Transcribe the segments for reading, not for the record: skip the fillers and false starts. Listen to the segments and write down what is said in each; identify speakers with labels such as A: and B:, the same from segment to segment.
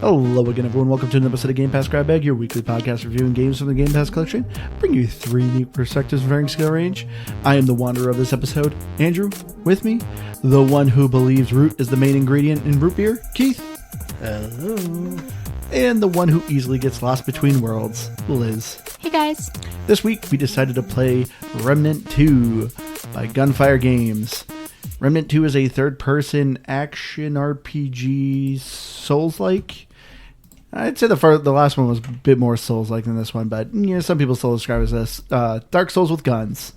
A: Hello again, everyone. Welcome to an episode of Game Pass Grab Bag, your weekly podcast reviewing games from the Game Pass collection. Bring you three unique perspectives of varying skill range. I am the wanderer of this episode, Andrew. With me, the one who believes root is the main ingredient in root beer, Keith.
B: Hello.
A: And the one who easily gets lost between worlds, Liz.
C: Hey guys.
A: This week, we decided to play Remnant 2 by Gunfire Games. Remnant 2 is a third-person action RPG Souls-like. I'd say the last one was a bit more Souls-like than this one, but some people still describe it as this Dark Souls with guns.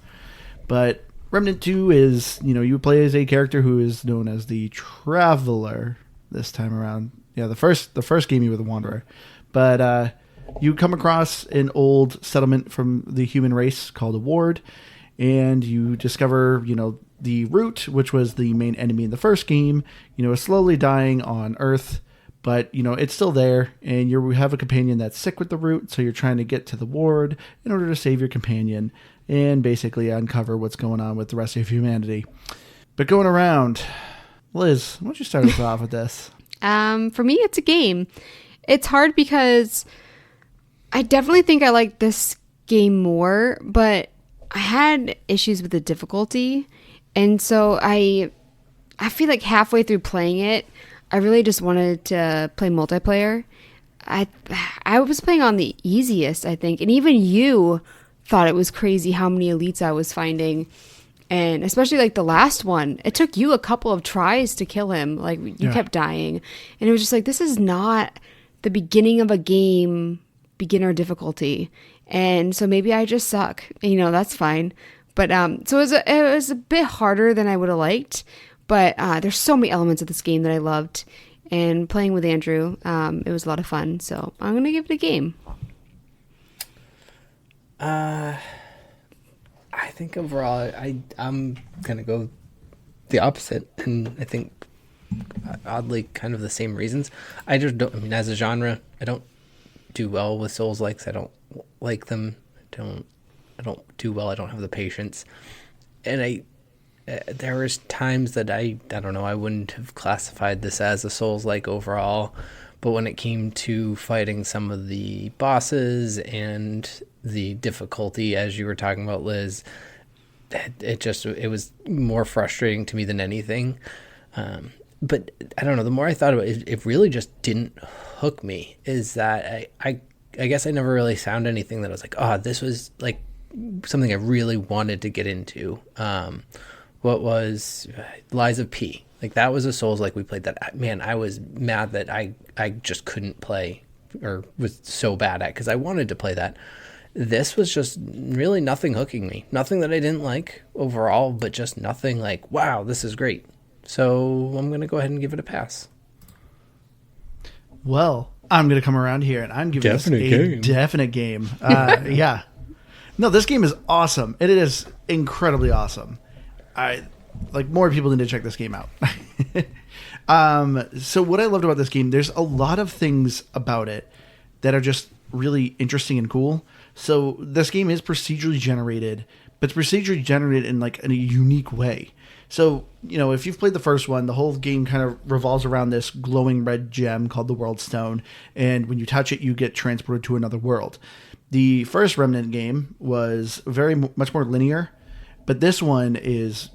A: But Remnant 2 is, you play as a character who is known as the Traveler this time around. Yeah, the first game you were the Wanderer. But you come across an old settlement from the human race called a Ward, and you discover, the Root, which was the main enemy in the first game, is slowly dying on Earth, but, it's still there, and you have a companion that's sick with the Root, so you're trying to get to the Ward in order to save your companion and basically uncover what's going on with the rest of humanity. But going around, Liz, why don't you start us off with this?
C: For me, it's a game. It's hard because I definitely think I like this game more, but I had issues with the difficulty. And so I feel like halfway through playing it, I really just wanted to play multiplayer. I was playing on the easiest, I think. And even you thought it was crazy how many elites I was finding. And especially like the last one, it took you a couple of tries to kill him. Like you kept dying. And it was just like, this is not the beginning of a game, beginner difficulty. And so maybe I just suck. That's fine. But so it was a bit harder than I would have liked, but there's so many elements of this game that I loved, and playing with Andrew, it was a lot of fun. So I'm gonna give it a game.
B: I think overall, I'm gonna go the opposite, and I think oddly kind of the same reasons. I just don't. I mean, as a genre, I don't do well with Souls-likes. I don't like them. I don't do well. I don't have the patience. And there was times that I don't know, I wouldn't have classified this as a Souls-like overall. But when it came to fighting some of the bosses and the difficulty, as you were talking about, Liz, it was more frustrating to me than anything. But I don't know, the more I thought about it, it really just didn't hook me. Is that I guess I never really found anything that I was like, oh, this was like something I really wanted to get into. What was Lies of P? Like that was a Souls like we played that. Man, I was mad that I just couldn't play or was so bad at, because I wanted to play that. This was just really nothing hooking me. Nothing that I didn't like overall, but just nothing like, wow, this is great. So I'm going to go ahead and give it a pass.
A: Well, I'm going to come around here and I'm giving this a definite game. Yeah. No, this game is awesome. It is incredibly awesome. More people need to check this game out. So what I loved about this game, there's a lot of things about it that are just really interesting and cool. So this game is procedurally generated, but it's procedurally generated in a unique way. So, if you've played the first one, the whole game kind of revolves around this glowing red gem called the World Stone. And when you touch it, you get transported to another world. The first Remnant game was much more linear, but this one is,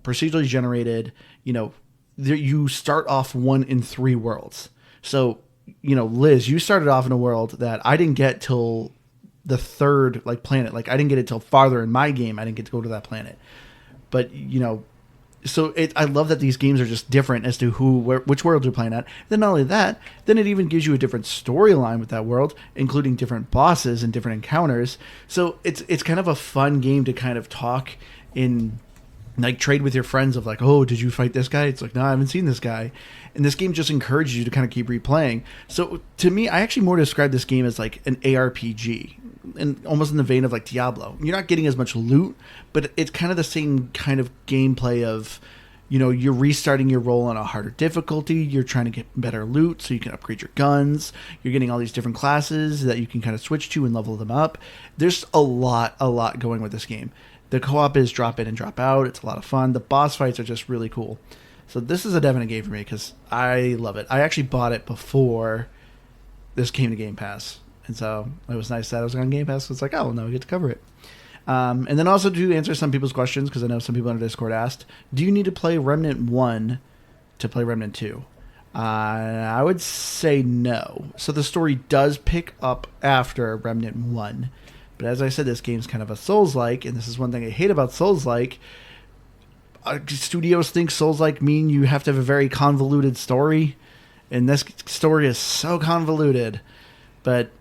A: procedurally generated. You start off 1 in 3 worlds. So, Liz, you started off in a world that I didn't get till the third planet. I didn't get it till farther in my game. I didn't get to go to that planet. But, so I love that these games are just different as to which world you're playing at. Then not only that, then it even gives you a different storyline with that world, including different bosses and different encounters. So it's kind of a fun game to kind of talk in, trade with your friends of oh, did you fight this guy? It's no, I haven't seen this guy. And this game just encourages you to kind of keep replaying. So to me, I actually more describe this game as an ARPG. And almost in the vein of Diablo. You're not getting as much loot, but it's kind of the same kind of gameplay of, you're restarting your roll on a harder difficulty. You're trying to get better loot so you can upgrade your guns. You're getting all these different classes that you can kind of switch to and level them up. There's a lot going with this game. The co-op is drop in and drop out. It's a lot of fun. The boss fights are just really cool. So this is a definite game for me because I love it. I actually bought it before this came to Game Pass. And so it was nice that it was on Game Pass. So it's like, oh, well, now we get to cover it. And then also to answer some people's questions, because I know some people on Discord asked, do you need to play Remnant 1 to play Remnant 2? I would say no. So the story does pick up after Remnant 1. But as I said, this game's kind of a Souls-like, and this is one thing I hate about Souls-like. Studios think Souls-like mean you have to have a very convoluted story, and this story is so convoluted. But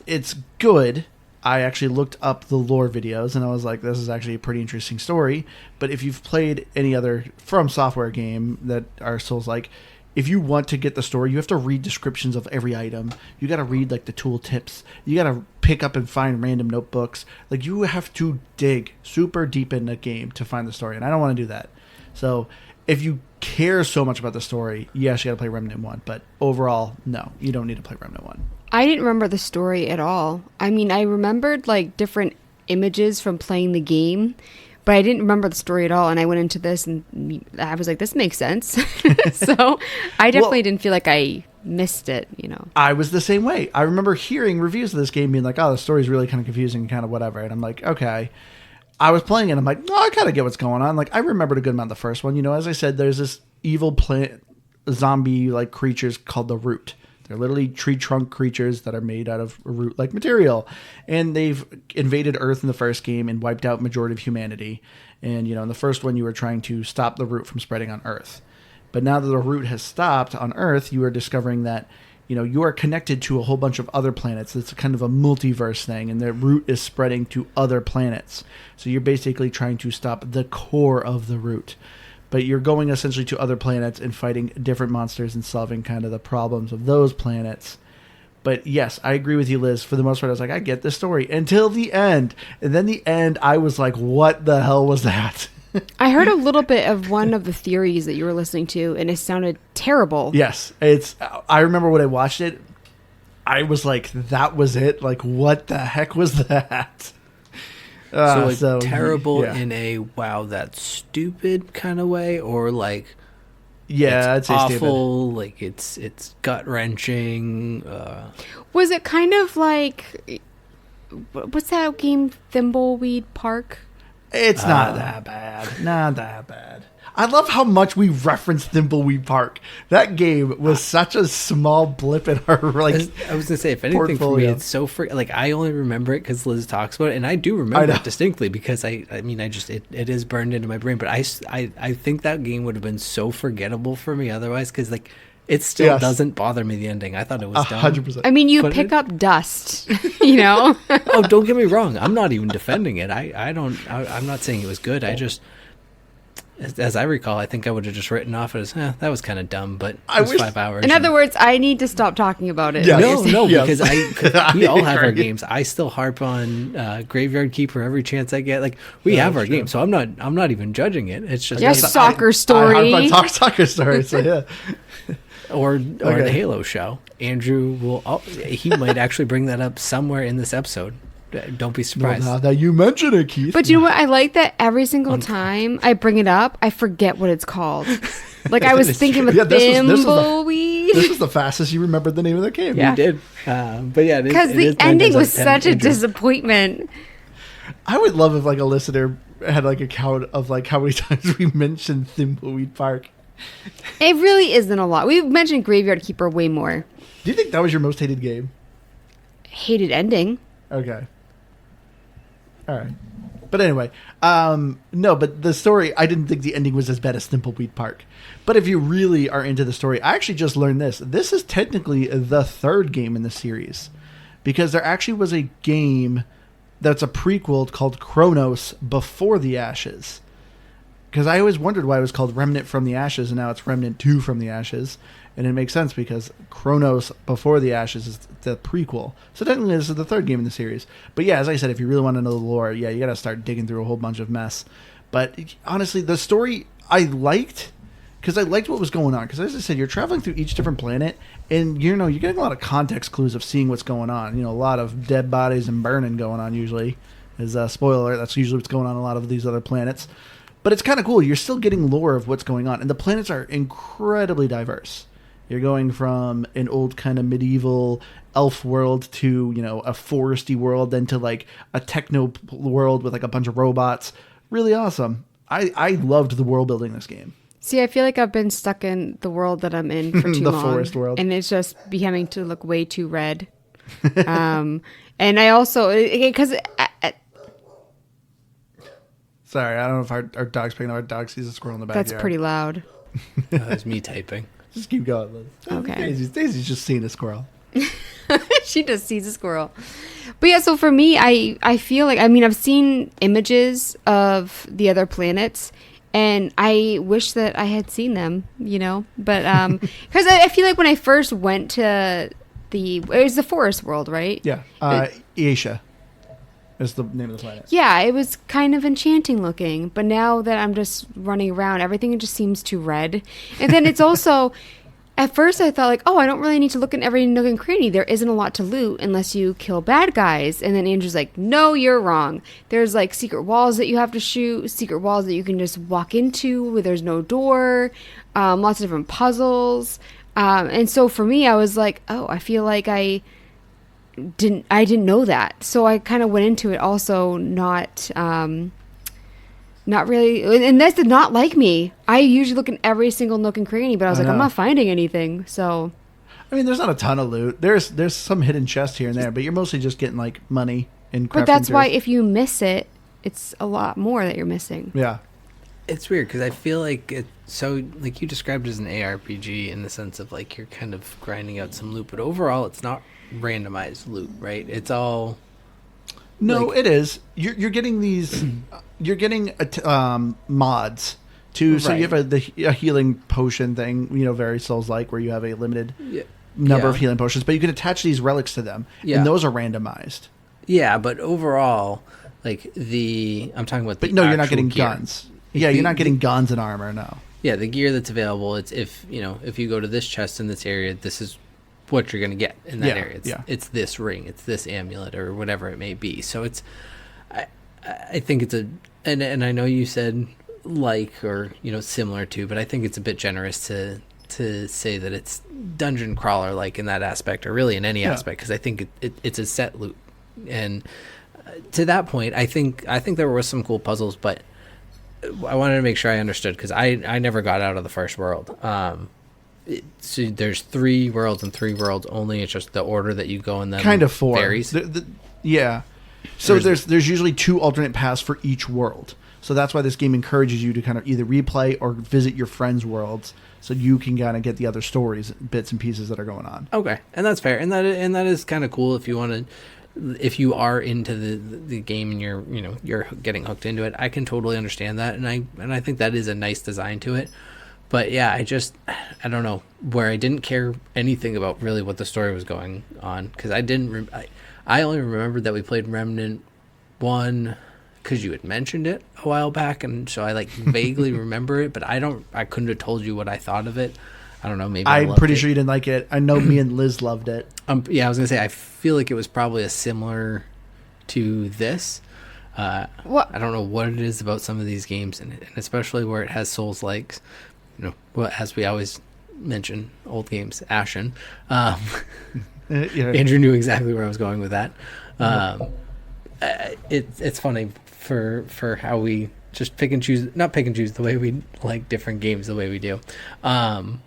A: it's good. I actually looked up the lore videos, and I was like, this is actually a pretty interesting story. But if you've played any other From Software game that are Souls-like, if you want to get the story, you have to read descriptions of every item. You got to read, like, the tool tips. You got to pick up and find random notebooks. Like, you have to dig super deep in the game to find the story, and I don't want to do that. So if you care so much about the story, yes, you got to play Remnant 1. But overall, no, you don't need to play Remnant 1.
C: I didn't remember the story at all. I mean, I remembered like different images from playing the game, but I didn't remember the story at all. And I went into this and I was like, this makes sense. So I definitely didn't feel like I missed it, you know.
A: I was the same way. I remember hearing reviews of this game being like, oh, the story's really kind of confusing, kind of whatever. And I'm like, okay. I was playing it. I'm like, no, I kind of get what's going on. Like, I remembered a good amount of the first one. You know, as I said, there's this evil plant, zombie-like creatures called the Root. They're literally tree trunk creatures that are made out of root-like material. And they've invaded Earth in the first game and wiped out majority of humanity. And, you know, in the first one, you were trying to stop the root from spreading on Earth. But now that the root has stopped on Earth, you are discovering that, you know, you are connected to a whole bunch of other planets. It's kind of a multiverse thing, and the root is spreading to other planets. So you're basically trying to stop the core of the root. But you're going essentially to other planets and fighting different monsters and solving kind of the problems of those planets. But yes, I agree with you, Liz. For the most part, I was like, I get this story until the end. And then the end, I was like, what the hell was that?
C: I heard a little bit of one of the theories that you were listening to, and it sounded terrible.
A: Yes. I remember when I watched it, I was like, that was it? Like, what the heck was that?
B: So terrible in a wow, that's stupid kind of way, or like
A: yeah,
B: it's
A: I'd say
B: awful,
A: stupid.
B: like it's gut wrenching.
C: Was it kind of like what's that game, Thimbleweed Park?
A: It's not that bad. Not that bad. I love how much we reference Thimbleweed Park. That game was such a small blip in our like.
B: I was gonna say, if anything, for me, it's so like I only remember it because Liz talks about it, and I do remember it distinctly because I mean, it is burned into my brain. But I think that game would have been so forgettable for me otherwise, because like it still doesn't bother me the ending. I thought it was dumb.
A: 100%.
C: I mean, you pick up dust, you know.
B: Oh, don't get me wrong. I'm not even defending it. I'm not saying it was good. I just. As I recall, I think I would have just written off as, that was kind of dumb, but it was 5 hours.
C: In other words, I need to stop talking about it.
A: Yeah.
B: No, because we all have our games. I still harp on Graveyard Keeper every chance I get. Like we have our games, so I'm not even judging it. It's just
C: Soccer Story.
A: I harp on Soccer Story. So yeah.
B: Or the Halo show. Andrew he might actually bring that up somewhere in this episode. Don't be surprised.
A: Well, now that you mention it, Keith.
C: But you know what? I like that every single time I bring it up, I forget what it's called. Like I was thinking of Thimbleweed.
A: This was the fastest you remembered the name of the game.
B: Yeah. You did. But yeah,
C: because the ending was such a disappointment.
A: I would love if like a listener had like a count of like how many times we mentioned Thimbleweed Park.
C: It really isn't a lot. We've mentioned Graveyard Keeper way more.
A: Do you think that was your most hated game?
C: Hated ending.
A: Okay. All right. But anyway, no, but the story, I didn't think the ending was as bad as Thimbleweed Park. But if you really are into the story, I actually just learned this. This is technically the third game in the series. Because there actually was a game that's a prequel called Chronos Before the Ashes. Because I always wondered why it was called Remnant from the Ashes, and now it's Remnant 2 from the Ashes. And it makes sense because Chronos Before the Ashes is the prequel. So technically this is the third game in the series. But yeah, as I said, if you really want to know the lore, yeah, you got to start digging through a whole bunch of mess. But honestly, the story I liked, because I liked what was going on. Because as I said, you're traveling through each different planet, and you know, you're getting a lot of context clues of seeing what's going on. You know, a lot of dead bodies and burning going on usually. As a spoiler alert, that's usually what's going on a lot of these other planets. But it's kind of cool. You're still getting lore of what's going on. And the planets are incredibly diverse. You're going from an old kind of medieval elf world to, a foresty world, then to like a techno world with like a bunch of robots. Really awesome. I loved the world building in this game.
C: See, I feel like I've been stuck in the world that I'm in for too long.
A: The forest world.
C: And it's just becoming to look way too red. And I also, because...
A: Sorry, I don't know if our dog's picking up. Our dog sees a squirrel in the backyard.
C: That's pretty loud.
B: That was me typing.
A: Just keep going, Liz.
C: Okay.
A: Daisy's just seeing a squirrel.
C: She just sees a squirrel. But yeah, so for me, I feel like, I've seen images of the other planets, and I wish that I had seen them, but because I feel like when I first went to it was the forest world, right?
A: Yeah. Asia is the name of the planet.
C: Yeah, it was kind of enchanting looking, but now that I'm just running around, everything just seems too red. And then it's also... At first, I thought, like, I don't really need to look in every nook and cranny. There isn't a lot to loot unless you kill bad guys. And then Andrew's like, no, you're wrong. There's, like, secret walls that you have to shoot, secret walls that you can just walk into where there's no door, lots of different puzzles. And so for me, I was like, I feel like I didn't know that. So I kind of went into it also not really, and that's not like me. I usually look in every single nook and cranny, but I was like, I'm not finding anything. So,
A: there's not a ton of loot. There's some hidden chests here and there, but you're mostly just getting like money and.
C: But that's why if you miss it, it's a lot more that you're missing.
A: Yeah,
B: it's weird because I feel like it's so like you described it as an ARPG in the sense of like you're kind of grinding out some loot, but overall it's not randomized loot, right? It's all.
A: No, it is. You're getting these. You're getting mods too. So you have a healing potion thing. Very Souls-like, where you have a limited number of healing potions, but you can attach these relics to them, and those are randomized.
B: Yeah, but overall, like I'm talking about.
A: But no, you're not getting guns. Yeah, you're not getting guns and armor. No.
B: Yeah, the gear that's available. It's if you go to this chest in this area, this is what you're going to get in that area. It's this ring, it's this amulet, or whatever it may be. So it's, I think it's and I know you said like or similar to, but I think it's a bit generous to say that it's dungeon crawler like in that aspect, or really in any aspect, because I think it's a set loot. And to that point, I think there were some cool puzzles, but I wanted to make sure I understood because I never got out of the first world. So there's 3 worlds and 3 worlds only. It's just the order that you go in them
A: kind of 4
B: varies.
A: Yeah. So there's usually 2 alternate paths for each world. So that's why this game encourages you to kind of either replay or visit your friends' worlds, so you can kind of get the other stories, bits and pieces that are going on.
B: Okay, and that's fair, and that is kind of cool if you want to. If you are into the game and you're getting hooked into it, I can totally understand that, and I think that is a nice design to it. But yeah, I don't know, where I didn't care anything about really what the story was going on, because I only remembered that we played Remnant 1 because you had mentioned it a while back, and so I like vaguely remember it, but I couldn't have told you what I thought of it. I don't know, maybe
A: I'm pretty sure you didn't like it. I know me and Liz loved it.
B: Yeah, I was gonna say I feel like it was probably a similar to this. I don't know what it is about some of these games, and especially where it has Souls likes. As we always mention, old games, Ashen. Andrew knew exactly where I was going with that. It's funny for how we just not pick and choose the way we like different games the way we do. I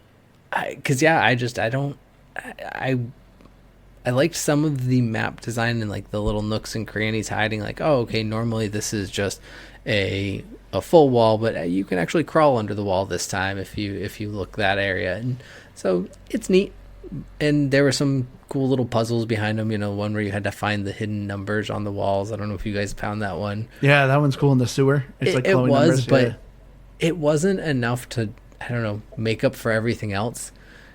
B: liked some of the map design and like the little nooks and crannies hiding, like, oh, okay, normally this is just a full wall, but you can actually crawl under the wall this time if you look that area, and so it's neat. And there were some cool little puzzles behind them, one where you had to find the hidden numbers on the walls. I don't know if you guys found that one.
A: Yeah, that one's cool in the sewer. It's like glowing numbers.
B: But it wasn't enough to, I don't know, make up for everything else,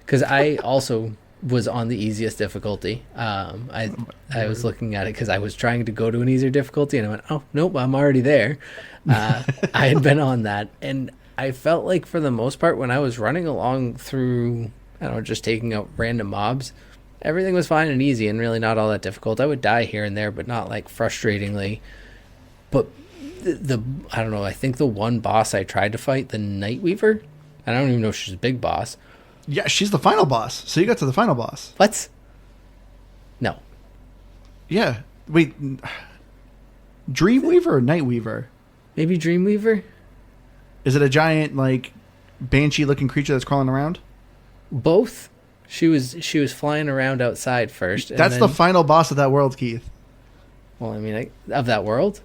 B: because I also was on the easiest difficulty. I was looking at it because I was trying to go to an easier difficulty, and I went, oh nope, I'm already there. I had been on that, and I felt like for the most part when I was running along through, I don't know, just taking out random mobs, everything was fine and easy and really not all that difficult. I would die here and there, but not like frustratingly. But the I don't know, I think the one boss I tried to fight, the Night Weaver, I don't even know if she's a big boss.
A: Yeah, she's the final boss. So you got to the final boss.
B: What? No.
A: Yeah. Wait. Dreamweaver or Nightweaver?
B: Maybe Dreamweaver?
A: Is it a giant, like, banshee-looking creature that's crawling around?
B: Both. She was flying around outside first.
A: That's the final boss of that world, Keith.
B: Well, I mean, of that world?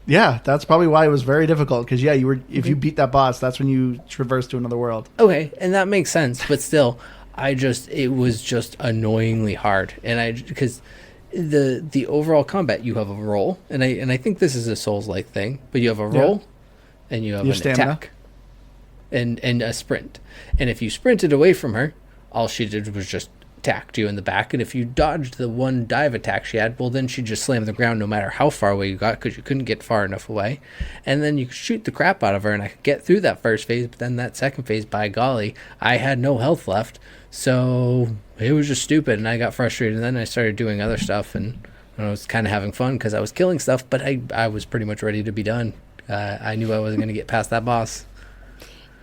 A: Yeah, that's probably why it was very difficult. Because, yeah, if you beat that boss, that's when you traverse to another world.
B: Okay, and that makes sense. But still, it was just annoyingly hard. And because the overall combat, you have a roll. And I think this is a Souls-like thing. But you have a roll, and you have an attack. And a sprint. And if you sprinted away from her, all she did was just attacked you in the back. And if you dodged the one dive attack she had, well, then she'd just slam the ground no matter how far away you got, because you couldn't get far enough away. And then you could shoot the crap out of her, and I could get through that first phase. But then that second phase, by golly, I had no health left. So it was just stupid, and I got frustrated. And then I started doing other stuff, and I was kind of having fun because I was killing stuff, but I was pretty much ready to be done. I knew I wasn't going to get past that boss.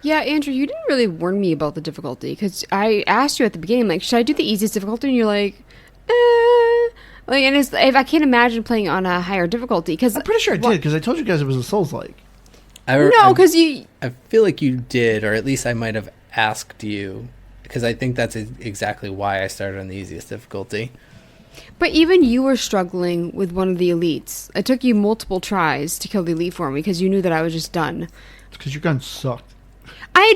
C: Yeah, Andrew, you didn't really warn me about the difficulty, because I asked you at the beginning, like, should I do the easiest difficulty? And you're like, like, and if I can't imagine playing on a higher difficulty, because
A: I'm pretty sure I did, because I told you guys it was a Souls-like.
C: No, because you...
B: I feel like you did, or at least I might have asked you, because I think that's exactly why I started on the easiest difficulty.
C: But even you were struggling with one of the elites. It took you multiple tries to kill the elite for me, because you knew that I was just done.
A: It's because your gun sucked.
C: I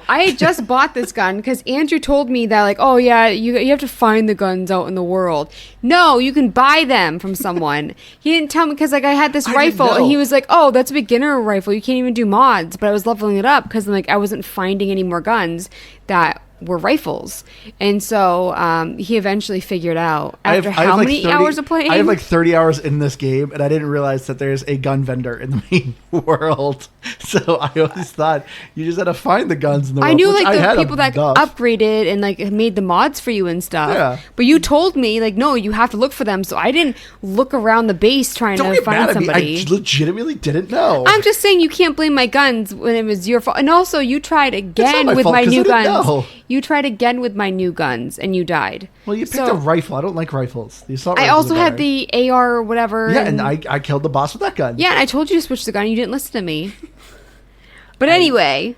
C: had just bought this gun because Andrew told me that, like, oh yeah, you have to find the guns out in the world. No, you can buy them from someone. He didn't tell me, because, like, I had this rifle and he was like, oh, that's a beginner rifle. You can't even do mods. But I was leveling it up because, like, I wasn't finding any more guns that were rifles. And so he eventually figured out after how many hours of playing?
A: I have like 30 hours in this game, and I didn't realize that there's a gun vendor in the main world. So I always thought you just had to find the guns in the world.
C: I knew, like, the people that upgraded and, like, made the mods for you and stuff.
A: Yeah.
C: But you told me, like, no, you have to look for them. So I didn't look around the base trying to find somebody.
A: I legitimately didn't know.
C: I'm just saying you can't blame my guns when it was your fault. And also, you tried again with my new guns. You tried again with my new guns, and you died.
A: Well, you picked a rifle. I don't like rifles. The assault
C: I
A: rifles
C: also had the AR or whatever.
A: Yeah, and I killed the boss with that gun.
C: Yeah, and I told you to switch the gun. You didn't listen to me. But anyway.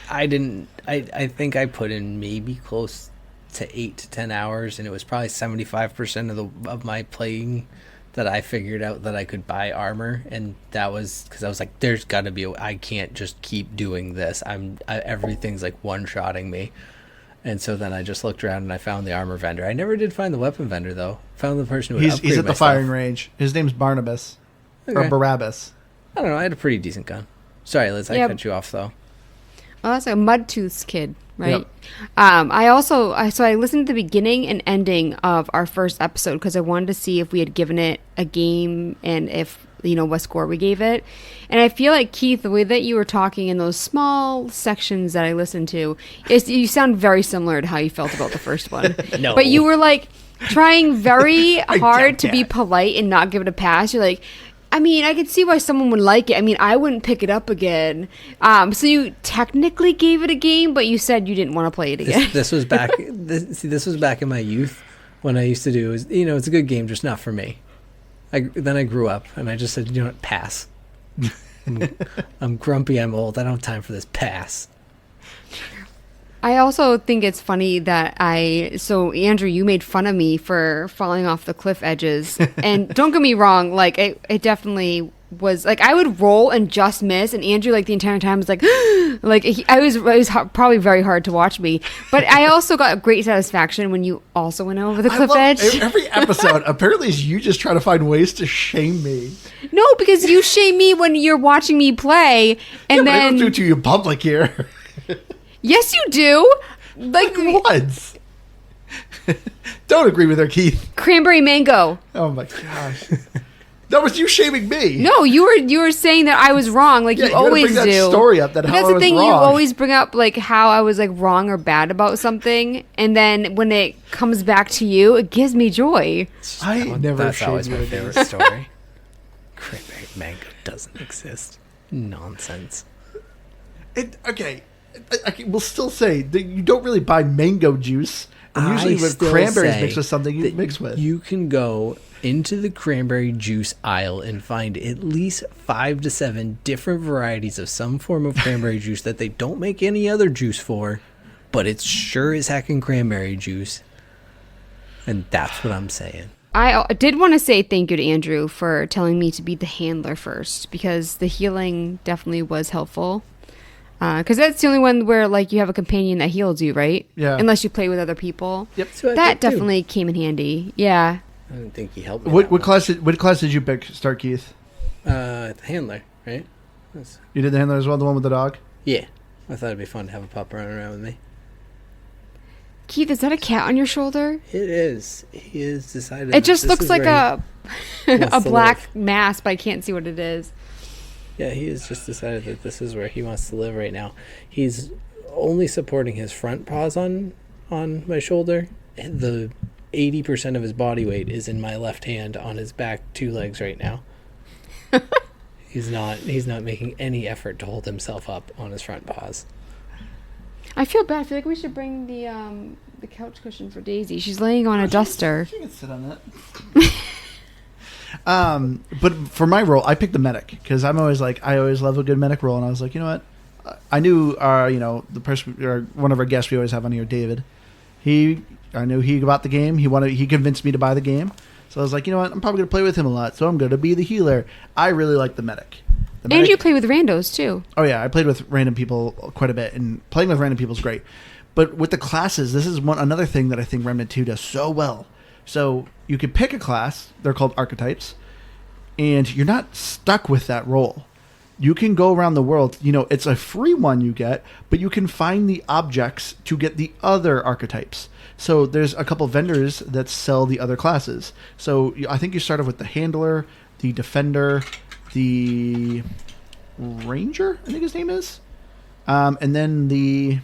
B: I didn't... I think I put in maybe close to 8 to 10 hours, and it was probably 75% of my playing that I figured out that I could buy armor, and that was because I was like, there's got to be I can't just keep doing this. Everything's like one-shotting me. And so then I just looked around and I found the armor vendor. I never did find the weapon vendor, though. Found the person who would upgrade
A: He's at
B: my
A: the firing
B: stuff.
A: range. His name's Barnabas.
B: Okay.
A: Or Barabbas.
B: I don't know. I had a pretty decent gun. Sorry, Liz. I cut you off, though.
C: Oh, that's a Mudtooth's kid, right?
A: Yep.
C: I listened to the beginning and ending of our first episode because I wanted to see if we had given it a game and if, what score we gave it. And I feel like, Keith, the way that you were talking in those small sections that I listened to, you sound very similar to how you felt about the first one.
B: No.
C: But you were, like, trying very hard to
A: doubt
C: be
A: that.
C: polite and not give it a pass. You're like, I mean, I could see why someone would like it. I mean, I wouldn't pick it up again. So you technically gave it a game, but you said you didn't want to play it again.
B: This was back. This was back in my youth when I used to do. It's a good game, just not for me. Then I grew up and I just said, what, pass. I'm grumpy. I'm old. I don't have time for this. Pass.
C: I also think it's funny that so Andrew, you made fun of me for falling off the cliff edges. And don't get me wrong, like it definitely was like I would roll and just miss, and Andrew like the entire time was like like it was probably very hard to watch me. But I also got great satisfaction when you also went over the cliff edge.
A: Every episode apparently is you just trying to find ways to shame me.
C: No, because you shame me when you're watching me play, and
A: But I
C: then
A: don't do it to you in public here.
C: yes, you do. Like
A: once. Don't agree with her, Keith.
C: cranberry mango.
A: Oh my gosh. That was you shaming me.
C: No, you were saying that I was wrong, like
A: Yeah,
C: you
A: you gotta
C: always
A: bring that
C: do.
A: story up that
C: But
A: how
C: that's
A: I
C: the
A: was
C: thing. You
A: wrong.
C: always bring up like how I was like wrong or bad about something, and then when it comes back to you, it gives me joy.
A: I never
B: That's
A: shamed
B: always
A: you
B: my
A: again.
B: favorite story. Cranberry mango doesn't exist. Nonsense.
A: Okay, I will still say that you don't really buy mango juice. And usually with cranberries mixed with something you mix with.
B: You can go into the cranberry juice aisle and find at least 5 to 7 different varieties of some form of cranberry juice that they don't make any other juice for, but it's sure as heckin' cranberry juice. And that's what I'm saying.
C: I did want to say thank you to Andrew for telling me to be the handler first, because the healing definitely was helpful. Because that's the only one where like you have a companion that heals you, right?
A: Yeah.
C: Unless you play with other people.
A: Yep.
C: That definitely came in handy. Yeah.
B: I don't think he helped me.
A: What class did you pick, start, Keith?
B: The handler, right?
A: You did the handler as well, the one with the dog?
B: Yeah. I thought it'd be fun to have a pup running around with me.
C: Keith, is that a cat on your shoulder?
B: It is. He has decided.
C: It just looks like a black
B: live.
C: mass, but I can't see what it is.
B: Yeah, he has just decided that this is where he wants to live right now. He's only supporting his front paws on my shoulder. The 80% of his body weight is in my left hand on his back 2 legs right now. He's not making any effort to hold himself up on his front paws.
C: I feel bad. I feel like we should bring the couch cushion for Daisy. She's laying on a duster.
A: She can sit on that. But for my role, I picked the medic because I always love a good medic role, and I was like, you know what? I knew the person or one of our guests we always have on here, David. I knew he got the game. He convinced me to buy the game, so I was like, you know what? I'm probably gonna play with him a lot, so I'm gonna be the healer. I really like the medic.
C: And you play with randos too.
A: Oh yeah, I played with random people quite a bit, and playing with random people is great. But with the classes, this is another thing that I think Remnant 2 does so well. So you can pick a class, they're called archetypes, and you're not stuck with that role. You can go around the world, it's a free one you get, but you can find the objects to get the other archetypes. So there's a couple vendors that sell the other classes. So I think you start off with the handler, the defender, the ranger, I think his name is, and then the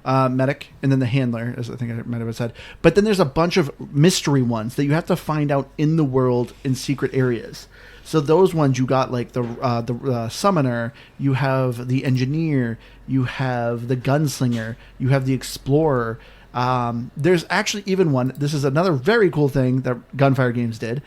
A: medic, and then the handler, as I think I might have said. But then there's a bunch of mystery ones that you have to find out in the world in secret areas. So those ones you got like the summoner, you have the engineer, you have the gunslinger, you have the explorer. There's actually even one. This is another very cool thing that Gunfire Games did.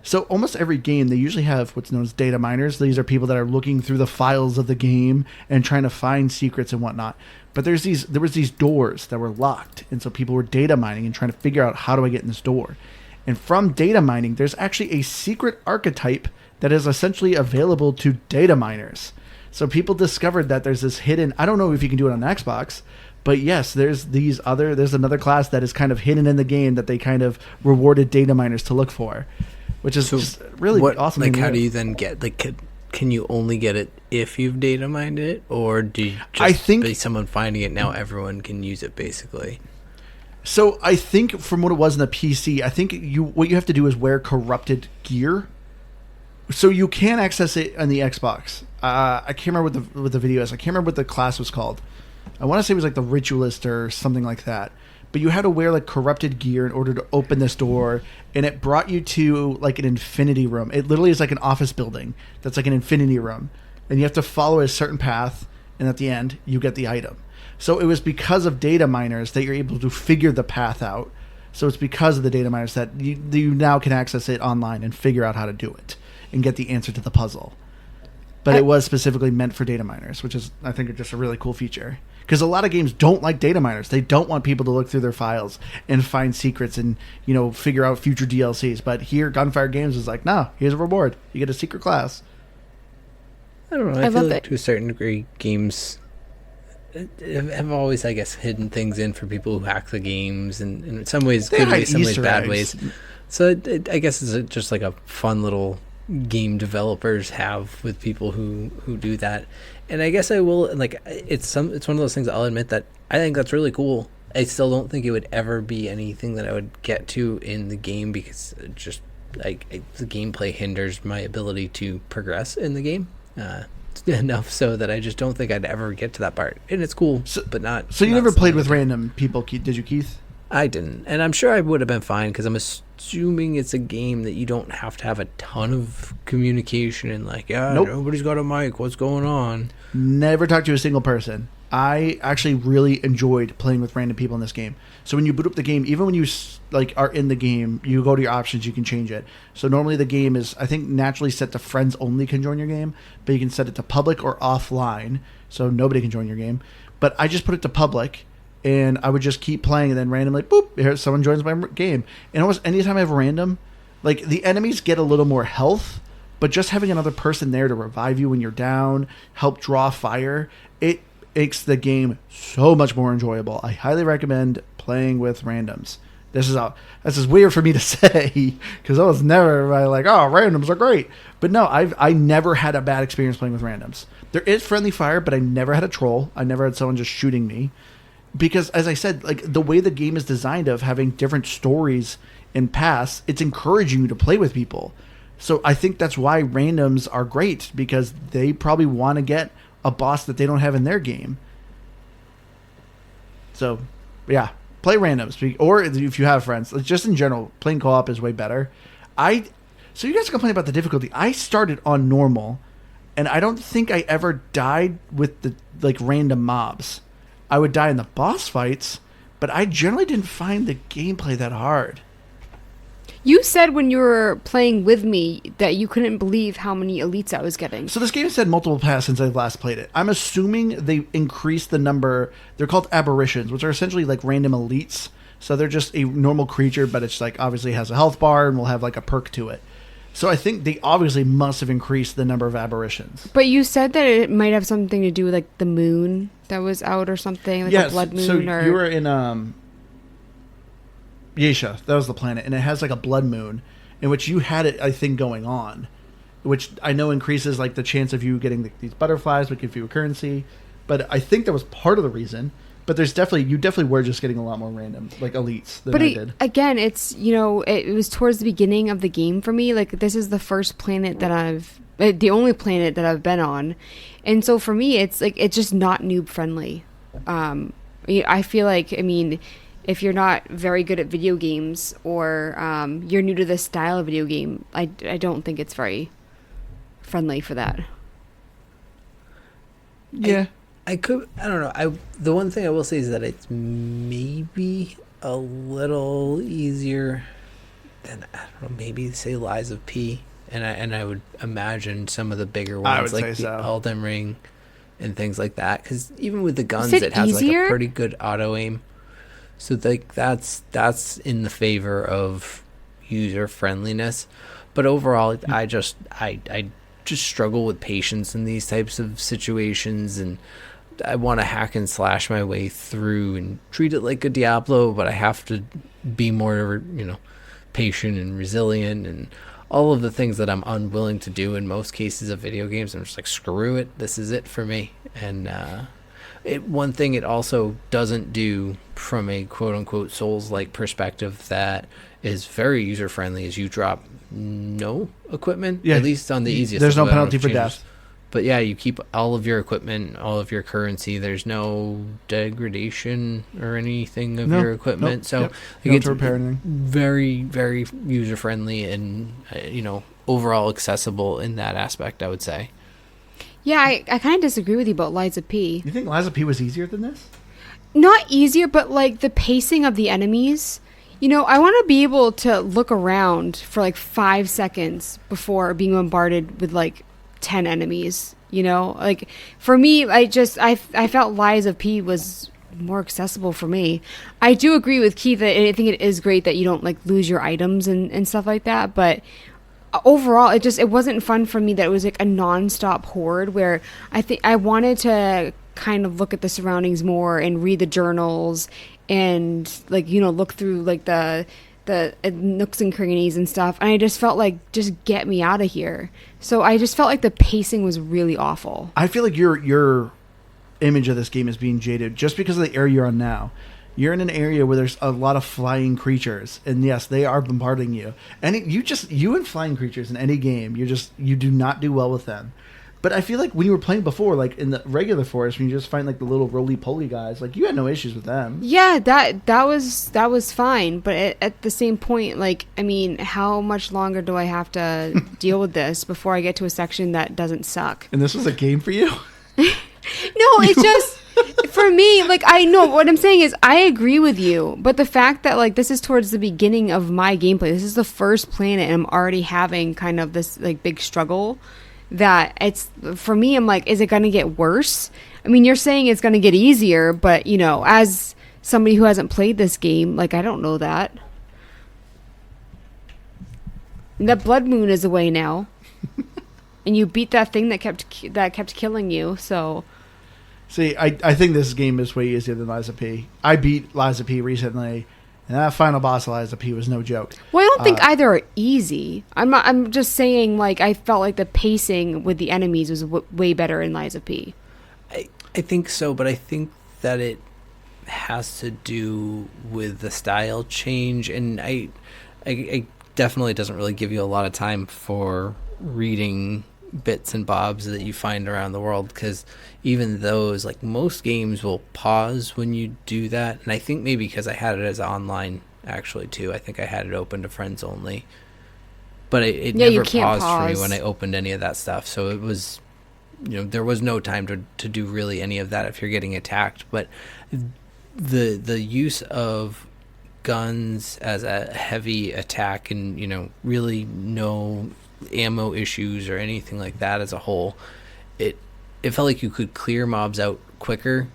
A: So almost every game, they usually have what's known as data miners. These are people that are looking through the files of the game and trying to find secrets and whatnot. But there was these doors that were locked, and so people were data mining and trying to figure out, how do I get in this door? And from data mining, there's actually a secret archetype that is essentially available to data miners. So people discovered that there's this hidden, I don't know if you can do it on Xbox, but yes, there's another class that is kind of hidden in the game that they kind of rewarded data miners to look for. Which is just really awesome.
B: Like, how do you then get, like, can you only get it if you've data mined it, or do you be someone finding it now? Everyone can use it basically.
A: So I think from what it was in the PC, I think what you have to do is wear corrupted gear, so you can access it on the Xbox. I can't remember what the video is. I can't remember what the class was called. I want to say it was like the Ritualist or something like that. But you had to wear like corrupted gear in order to open this door, and it brought you to like an infinity room. It literally is like an office building that's like an infinity room, and you have to follow a certain path, and at the end you get the item. So it was because of data miners that you're able to figure the path out. So it's because of the data miners that you now can access it online and figure out how to do it and get the answer to the puzzle. But it was specifically meant for data miners, which is, I think, just a really cool feature. Because a lot of games don't like data miners. They don't want people to look through their files and find secrets and, figure out future DLCs. But here, Gunfire Games is like, no, here's a reward. You get a secret class.
B: I don't know. I feel like to a certain degree, games have always, I guess, hidden things in for people who hack the games. And in some ways, good ways, some ways, bad ways. So I guess it's just like a fun little game developers have with people who do that. And I guess I will, like, it's one of those things I'll admit that I think that's really cool. I still don't think it would ever be anything that I would get to in the game, because it just like the gameplay hinders my ability to progress in the game enough so that I just don't think I'd ever get to that part. And it's cool, but not.
A: So you never played with random people, did you, Keith?
B: I didn't, and I'm sure I would have been fine, because I'm assuming it's a game that you don't have to have a ton of communication and like, nope. Nobody's got a mic, what's going on?
A: Never talk to a single person. I actually really enjoyed playing with random people in this game. So when you boot up the game, even when you are in the game, you go to your options, you can change it. So normally the game is, I think, naturally set to friends only can join your game, but you can set it to public or offline, so nobody can join your game. But I just put it to public, and I would just keep playing, and then randomly, boop, here someone joins my game. And almost anytime I have random, like the enemies get a little more health, but just having another person there to revive you when you're down, help draw fire, it makes the game so much more enjoyable. I highly recommend playing with randoms. This is weird for me to say because I was never like, oh, randoms are great. But no, I never had a bad experience playing with randoms. There is friendly fire, but I never had a troll. I never had someone just shooting me. Because as I said, like the way the game is designed of having different stories and paths, it's encouraging you to play with people. So I think that's why randoms are great, because they probably want to get a boss that they don't have in their game. So, yeah, play randoms. Or if you have friends, just in general, playing co-op is way better. So you guys complain about the difficulty. I started on normal, and I don't think I ever died with the random mobs. I would die in the boss fights, but I generally didn't find the gameplay that hard.
C: You said when you were playing with me that you couldn't believe how many elites I was getting.
A: So this game has had multiple paths since I last played it. I'm assuming they increased the number. They're called aberrations, which are essentially like random elites. So they're just a normal creature, but it's like obviously has a health bar and will have like a perk to it. So I think they obviously must have increased the number of aberrations.
C: But you said that it might have something to do with like the moon that was out or something, like a blood moon.
A: So
C: or...
A: you were in Yesha, that was the planet, and it has like a blood moon in which you had it, I think, going on, which I know increases like the chance of you getting these butterflies, would give you a currency. But I think that was part of the reason. But you definitely were just getting a lot more random, like elites than I did.
C: Again, it's, it was towards the beginning of the game for me. Like, this is the first planet that the only planet that I've been on. And so for me, it's like, it's just not noob friendly. I feel like, if you're not very good at video games or you're new to this style of video game, I don't think it's very friendly for that.
A: Yeah.
B: I don't know. The one thing I will say is that it's maybe a little easier than, I don't know, maybe say Lies of P. And I would imagine some of the bigger ones like the Elden Ring and things like that. Because even with the guns, it has like a pretty good auto aim. So like that's in the favor of user friendliness. But overall, I just struggle with patience in these types of situations, and I want to hack and slash my way through and treat it like a Diablo, but I have to be more, patient and resilient and all of the things that I'm unwilling to do in most cases of video games. I'm just like, screw it, this is it for me. And one thing it also doesn't do from a quote-unquote Souls-like perspective that is very user-friendly is you drop no equipment, at least on the easiest.
A: There's no penalty for death.
B: But yeah, you keep all of your equipment, all of your currency. There's no degradation or anything of your equipment. So it's very, very user-friendly and, overall accessible in that aspect, I would say.
C: Yeah, I kind of disagree with you about Lies of P.
A: You think Lies of P was easier than this?
C: Not easier, but like the pacing of the enemies. I want to be able to look around for like 5 seconds before being bombarded with like 10 enemies. Like for me, I felt Lies of P was more accessible for me. I do agree with Keith that I think it is great that you don't like lose your items and stuff like that, but overall it wasn't fun for me that it was like a non-stop horde where I think I wanted to kind of look at the surroundings more and read the journals and like look through like the nooks and crannies and stuff, and I just felt like, just get me out of here. So I just felt like the pacing was really awful.
A: I feel like your image of this game is being jaded just because of the area you're on now. You're in an area where there's a lot of flying creatures, and yes, they are bombarding you. And you and flying creatures in any game, you do not do well with them. But I feel like when you were playing before, like in the regular forest, when you just find like the little roly-poly guys, like you had no issues with them.
C: Yeah, that was fine. But at the same point, like, how much longer do I have to deal with this before I get to a section that doesn't suck?
A: And this was a game for you?
C: No, it's just For me, like, I know what I'm saying is I agree with you, but the fact that like this is towards the beginning of my gameplay, this is the first planet, and I'm already having kind of this like big struggle. That it's for me, I'm like, is it going to get worse? I mean, you're saying it's going to get easier, but you know, as somebody who hasn't played this game, like I don't know that. And that blood moon is away now, and you beat that thing that kept killing you. So.
A: See, I think this game is way easier than Liza P. I beat Liza P recently, and that final boss of Liza P was no joke.
C: Well, I don't think either are easy. I'm just saying, like, I felt like the pacing with the enemies was way better in Liza P.
B: I think so, but I think that it has to do with the style change, and I definitely doesn't really give you a lot of time for reading bits and bobs that you find around the world, because even those, like most games, will pause when you do that. And I think maybe because I had it as online actually too, I think I had it open to friends only, but it never paused for me when I opened any of that stuff. So it was, you know, there was no time to do really any of that if you're getting attacked. But the use of guns as a heavy attack, and you know, really no ammo issues or anything like that as a whole, it felt like you could clear mobs out quicker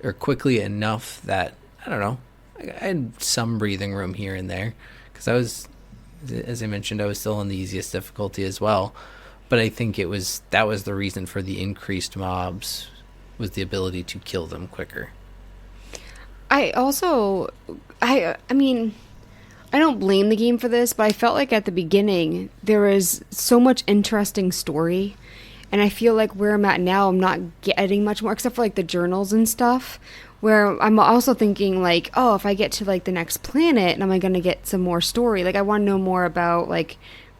B: or quickly enough that, I don't know, I had some breathing room here and there, because I was, as I mentioned, I was still on the easiest difficulty as well. But I think that was the reason for the increased mobs, was the ability to kill them quicker.
C: I mean, I don't blame the game for this, but I felt like at the beginning there was so much interesting story, and I feel like where I'm at now, I'm not getting much more, except for like the journals and stuff, where I'm also thinking like, oh, if I get to like the next planet, am I going to get some more story? Like I want to know more about like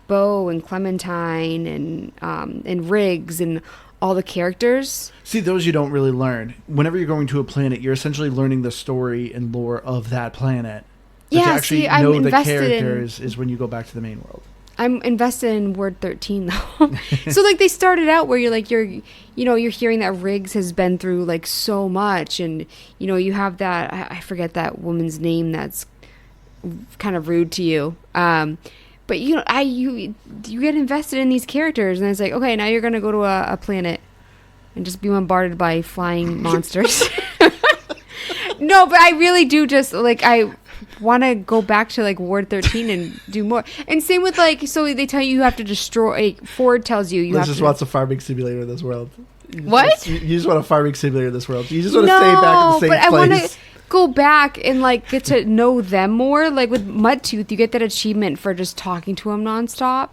C: Bo and Clementine and Riggs and all the characters.
A: See, those you don't really learn. Whenever you're going to a planet, you're essentially learning the story and lore of that planet. But
C: yeah,
A: to actually
C: I'm
A: know the
C: invested
A: characters is when you go back to the main world.
C: I'm invested in Word 13 though. So like they started out where you're hearing that Riggs has been through like so much, and you know, you have that, I forget that woman's name that's kind of rude to you. But you know, you get invested in these characters, and it's like, okay, now you're gonna go to a planet and just be bombarded by flying monsters. No, but I really do just like, I want to go back to like Ward 13 and do more. And same with like, so they tell you have to destroy, Ford tells you
A: Liz
C: have
A: just
C: to.
A: wants a farming simulator in this world.
C: What?
A: You just want a farming simulator in this world. You just want to stay back in the same place.
C: I want to go back and like get to know them more. Like with Mudtooth, you get that achievement for just talking to him nonstop.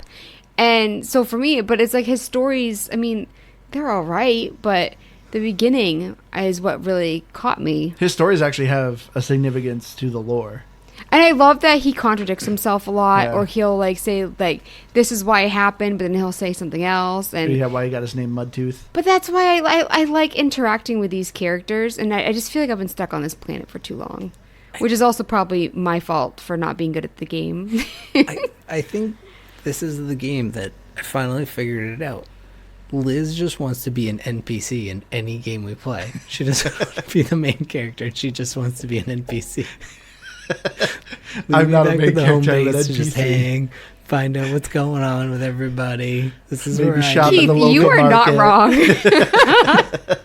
C: And so for me, but it's like his stories, I mean, they're all right, but the beginning is what really caught me.
A: His stories actually have a significance to the lore.
C: And I love that he contradicts himself a lot,
A: Yeah.
C: or he'll like say like, this is why it happened, but then he'll say something else. And
A: Yeah, why he got his name Mudtooth.
C: but that's why I like interacting with these characters, and I just feel like I've been stuck on this planet for too long, which is also probably my fault for not being good at the game.
B: I think this is the game that I finally figured it out. Liz just wants to be an NPC in any game we play. She doesn't want to be the main character. She just wants to be an NPC.
A: I'm not a main
B: the home
A: character. I'm an
B: base to just
A: NPC.
B: hang, find out what's going on with everybody. This is
A: Maybe
B: where
A: shop
B: I
A: at
C: Keith,
A: the local
C: you are not
A: market.
C: wrong.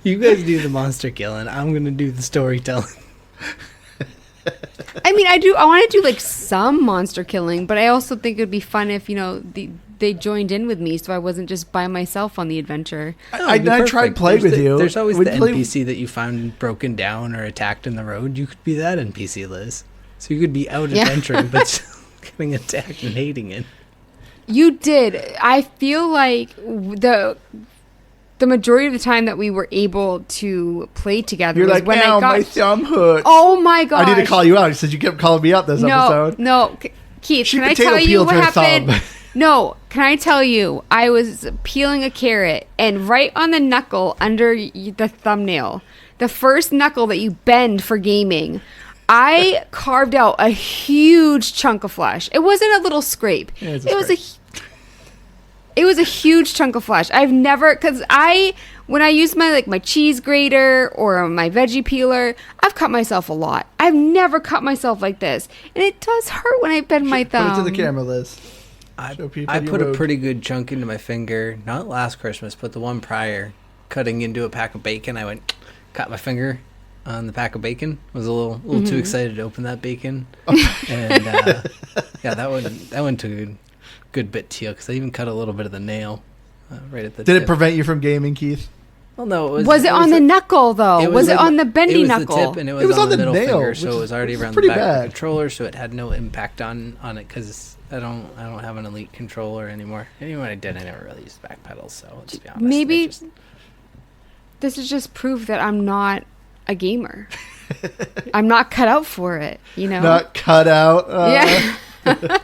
B: You guys do the monster killing. I'm gonna do the storytelling.
C: I mean, I want to do like some monster killing, but I also think it would be fun if, you know, they joined in with me, so I wasn't just by myself on the adventure.
A: I tried playing with you.
B: There's always
A: We
B: the
A: played-
B: NPC that you found broken down or attacked in the road. You could be that NPC, Liz. So you could be out
C: Yeah.
B: adventuring, but still getting attacked and hating it.
C: You did. I feel like the majority of the time that we were able to play together
A: You're
C: was
A: like,
C: when
A: ow,
C: I got.
A: my thumb hurt.
C: Oh my gosh!
A: I need to call you out. He said you kept calling me out this episode.
C: No, Keith,
A: She
C: can I
A: potato
C: tell you
A: peeled
C: what
A: her
C: happened?
A: thumb.
C: No, can I tell you? I was peeling a carrot, and right on the knuckle under the thumbnail, the first knuckle that you bend for gaming, I carved out a huge chunk of flesh. It wasn't a little scrape.
A: Yeah, it's
C: It was a huge chunk of flesh. I've never, because I when I use my cheese grater or my veggie peeler, I've cut myself a lot. I've never cut myself like this, and it does hurt when I bend my thumb.
A: Put it to the camera, Liz.
B: I put a pretty good chunk into my finger, not last Christmas, but the one prior, cutting into a pack of bacon. I went, cut my finger on the pack of bacon. I was a little too excited to open that bacon. And yeah, that one took a good bit to you, because I even cut a little bit of the nail right at the
A: Did
B: tip.
A: it prevent you from gaming, Keith?
B: Well, no.
C: Was it on the knuckle, though? Was it on the bendy knuckle?
B: It was the tip, and it was on the middle
A: nail,
B: finger, so it was already around the back of the controller, so it had no impact on it, because I don't have an Elite controller anymore. And even when I did, I never really used back pedals, so let's be honest.
C: Maybe this is just proof that I'm not a gamer. I'm not cut out for it, you know?
A: Not cut out.
C: Yeah.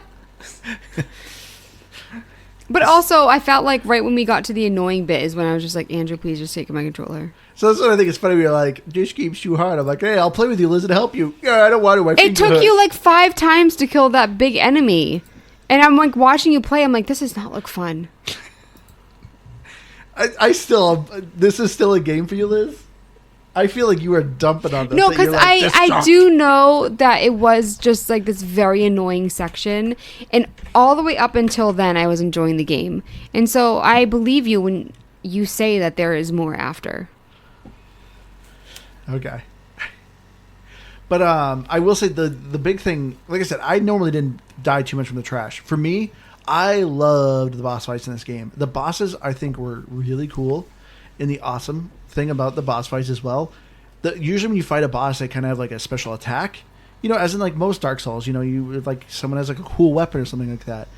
C: But also, I felt like right when we got to the annoying bit is when I was just like, Andrew, please just take my controller.
A: So that's what I think is funny. We're like, this game's too hard. I'm like, hey, I'll play with you, Liz, and help you. Yeah, I don't want to.
C: It took you like 5 times to kill that big enemy. And I'm like watching you play. I'm like, this does not look fun.
A: I still, this is still a game for you, Liz? I feel like you are dumping on this.
C: No, because I do know that it was just like this very annoying section. And all the way up until then, I was enjoying the game. And so I believe you when you say that there is more after.
A: Okay. But I will say the big thing, like I said, I normally didn't die too much from the trash. For me, I loved the boss fights in this game. The bosses, I think, were really cool. And the awesome thing about the boss fights as well, usually when you fight a boss, they kind of have like a special attack. You know, as in like most Dark Souls, you know, you like someone has like a cool weapon or something like that.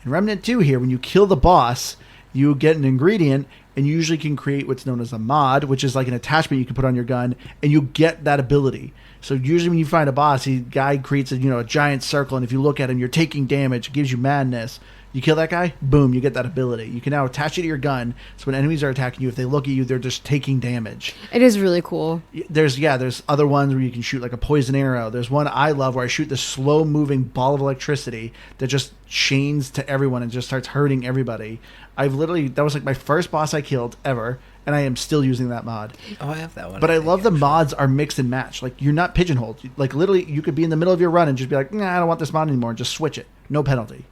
A: In Remnant 2 here, when you kill the boss, you get an ingredient, and you usually can create what's known as a mod, which is like an attachment you can put on your gun, and you get that ability. So usually when you find a boss, the guy creates a giant circle, and if you look at him, you're taking damage. It gives you madness. You kill that guy, boom, you get that ability. You can now attach it to your gun, so when enemies are attacking you, if they look at you, they're just taking damage.
C: It is really cool.
A: There's other ones where you can shoot like a poison arrow. There's one I love where I shoot this slow-moving ball of electricity that just chains to everyone and just starts hurting everybody. That was like my first boss I killed ever, and I am still using that mod.
B: Oh, I have that one.
A: But I love the mods are mix and match. Like, you're not pigeonholed. Like, literally, you could be in the middle of your run and just be like, nah, I don't want this mod anymore, and just switch it. No penalty.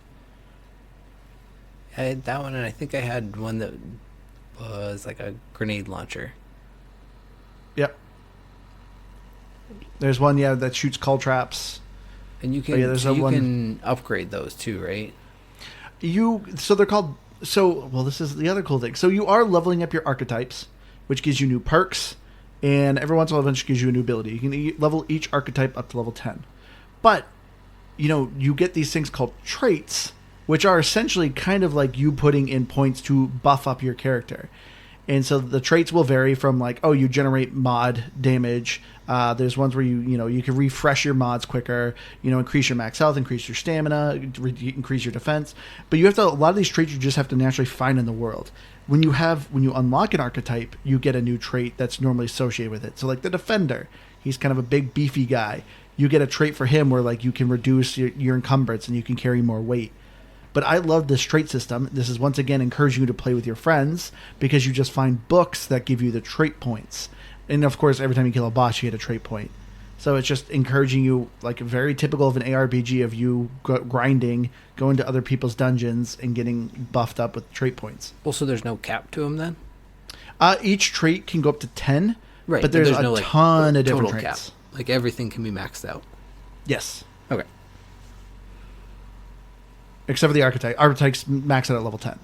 B: I had that one, and I think I had one that was like a grenade launcher.
A: Yep. There's one, that shoots call traps.
B: And you can can upgrade those too, right?
A: They're called. This is the other cool thing. So you are leveling up your archetypes, which gives you new perks, and every once in a while, it gives you a new ability. You can level each archetype up to level 10. But, you get these things called traits, which are essentially kind of like you putting in points to buff up your character. And so the traits will vary from like, you generate mod damage. There's ones where you can refresh your mods quicker, increase your max health, increase your stamina, increase your defense. But a lot of these traits you just have to naturally find in the world. When you unlock an archetype, you get a new trait that's normally associated with it. So like the Defender, he's kind of a big beefy guy. You get a trait for him where like you can reduce your encumbrance and you can carry more weight. But I love this trait system. This is once again encouraging you to play with your friends because you just find books that give you the trait points. And of course, every time you kill a boss, you get a trait point. So it's just encouraging you, like very typical of an ARPG of you grinding, going to other people's dungeons, and getting buffed up with trait points.
B: Well, so there's no cap to them then?
A: Each trait can go up to 10,
B: right?
A: But there's a ton of different traits.
B: Cap. Like everything can be maxed out.
A: Yes.
B: Okay.
A: Except for the archetype. Archetypes max out at level 10.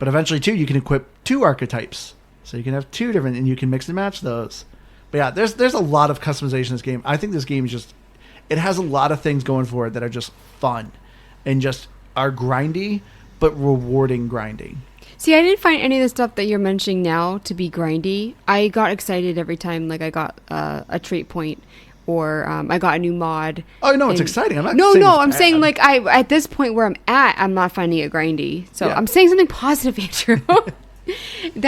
A: But eventually, too, you can equip 2 archetypes. So you can have 2 different, and you can mix and match those. But yeah, there's a lot of customization in this game. I think this game is it has a lot of things going for it that are just fun. And just are grindy, but rewarding grinding.
C: See, I didn't find any of the stuff that you're mentioning now to be grindy. I got excited every time I got a trait point. Or I got a new mod.
A: Oh no, it's exciting. I'm not.
C: I'm saying like at this point where I'm at, I'm not finding it grindy. So yeah. I'm saying something positive, Andrew. And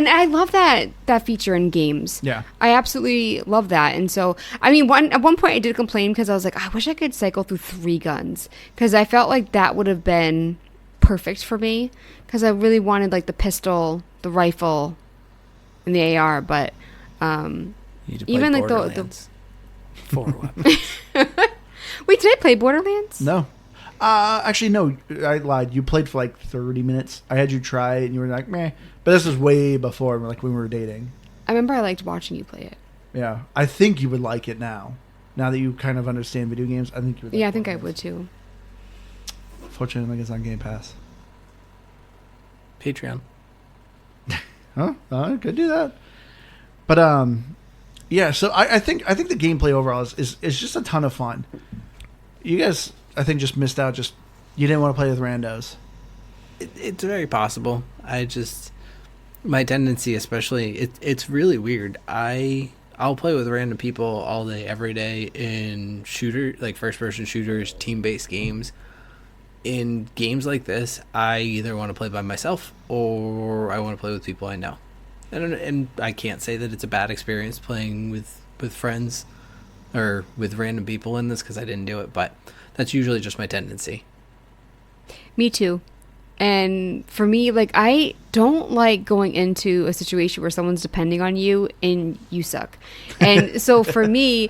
C: I love that feature in games.
A: Yeah,
C: I absolutely love that. And so I mean, at one point I did complain because I was like, I wish I could cycle through 3 guns because I felt like that would have been perfect for me because I really wanted like the pistol, the rifle, and the AR. But
B: You need to play
C: even like the
B: Borderlands. 4 weapons.
C: wait, did I play Borderlands?
A: No. Actually, no. I lied. You played for like 30 minutes. I had you try it, and you were like, meh. But this was way before, like when we were dating.
C: I remember I liked watching you play it.
A: Yeah. I think you would like it now. Now that you kind of understand video games, I think you would like
C: Yeah, I think I
A: Borderlands.
C: would too.
A: Fortunately, it's on Game Pass.
B: Patreon.
A: Huh? Could do that. But yeah. So I think the gameplay overall is just a ton of fun. You guys, I think, just missed out. Just you didn't want to play with randos.
B: It's very possible. My tendency, especially, it's really weird. I'll play with random people all day, every day in like first-person shooters, team-based games. In games like this, I either want to play by myself or I want to play with people I know. And I can't say that it's a bad experience playing with friends or with random people in this because I didn't do it, but that's usually just my tendency.
C: Me too. And for me, like, I don't like going into a situation where someone's depending on you and you suck. And so for me,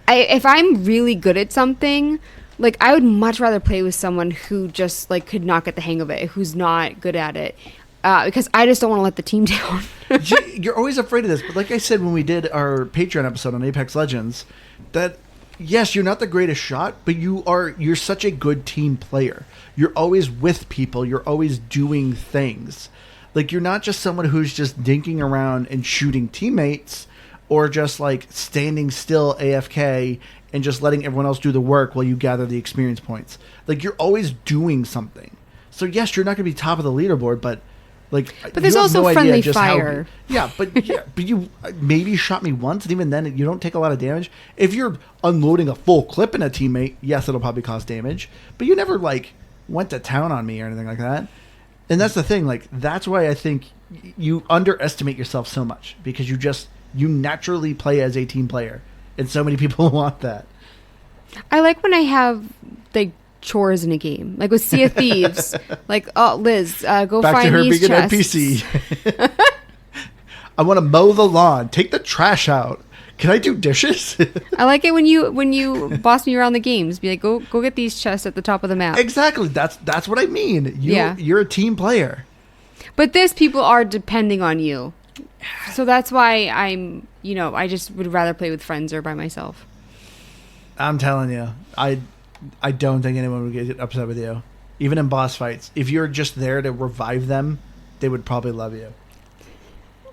C: if I'm really good at something, like, I would much rather play with someone who just, like, could not get the hang of it, who's not good at it. Because I just don't want to let the team down.
A: You're always afraid of this. But like I said when we did our Patreon episode on Apex Legends, that yes, you're not the greatest shot, but you're such a good team player. You're always with people. You're always doing things. Like, you're not just someone who's just dinking around and shooting teammates or just like standing still AFK and just letting everyone else do the work while you gather the experience points. Like, you're always doing something. So yes, you're not going to be top of the leaderboard, but like,
C: but there's also friendly fire.
A: But you maybe shot me once, and even then, you don't take a lot of damage. If you're unloading a full clip in a teammate, yes, it'll probably cause damage. But you never like went to town on me or anything like that. And that's the thing. Like, that's why I think you underestimate yourself so much, because you naturally play as a team player, and so many people want that.
C: I like when I have like chores in a game, like with Sea of Thieves. Like, oh, Liz, go
A: Back
C: find
A: to her
C: these
A: being an
C: chests.
A: NPC. I want to mow the lawn, take the trash out. Can I do dishes?
C: I like it when you boss me around the games. Be like, go get these chests at the top of the map.
A: Exactly. That's what I mean. You're a team player.
C: But this, people are depending on you, so that's why I just would rather play with friends or by myself.
A: I'm telling you, I don't think anyone would get upset with you, even in boss fights. If you're just there to revive them, they would probably love you.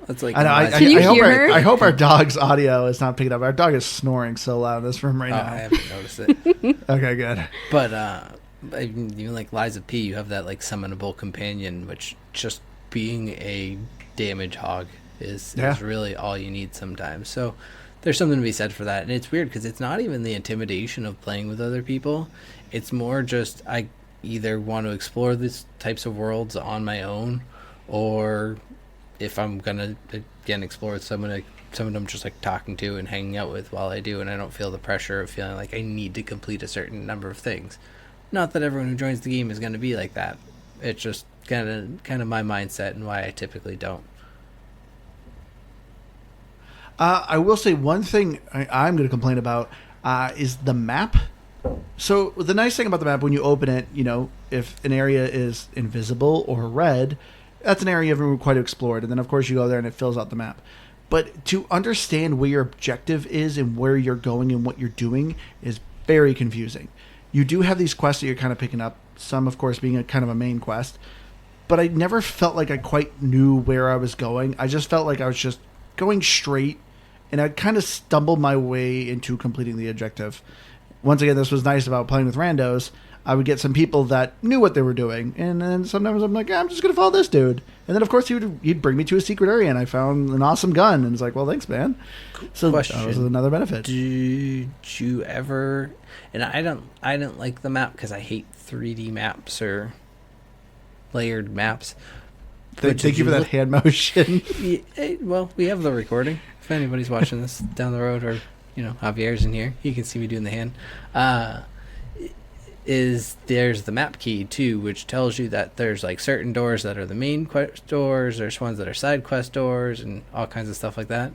B: That's like,
A: I know.
C: Can you hear her?
A: I hope our dog's audio is not picking up. Our dog is snoring so loud in this room right now.
B: I haven't noticed it.
A: Okay, good.
B: But even like Lies of P, you have that like summonable companion, which just being a damage hog is really all you need sometimes. So there's something to be said for that. And it's weird because it's not even the intimidation of playing with other people. It's more just I either want to explore these types of worlds on my own, or if I'm gonna again explore with someone I'm just like talking to and hanging out with while I do, and I don't feel the pressure of feeling like I need to complete a certain number of things. Not that everyone who joins the game is going to be like that. It's just kind of my mindset and why I typically don't.
A: I will say one thing I'm going to complain about is the map. So the nice thing about the map, when you open it, if an area is invisible or red, that's an area everyone would quite explore it. And then, of course, you go there and it fills out the map. But to understand where your objective is and where you're going and what you're doing is very confusing. You do have these quests that you're kind of picking up, some, of course, being a kind of a main quest. But I never felt like I quite knew where I was going. I just felt like I was just going straight, and I'd kind of stumbled my way into completing the objective. Once again, this was nice about playing with randos. I would get some people that knew what they were doing, and then sometimes I'm like, I'm just going to follow this dude. And then, of course, he'd bring me to a secret area, and I found an awesome gun, and it's like, well, thanks, man. So
B: Question.
A: that was another benefit.
B: Did you ever... And I don't like the map because I hate 3D maps or layered maps.
A: Thank you for that hand motion.
B: Well, we have the recording. If anybody's watching this down the road, or Javier's in here, you can see me doing the hand. is there's the map key too, which tells you that there's like certain doors that are the main quest doors, there's ones that are side quest doors, and all kinds of stuff like that.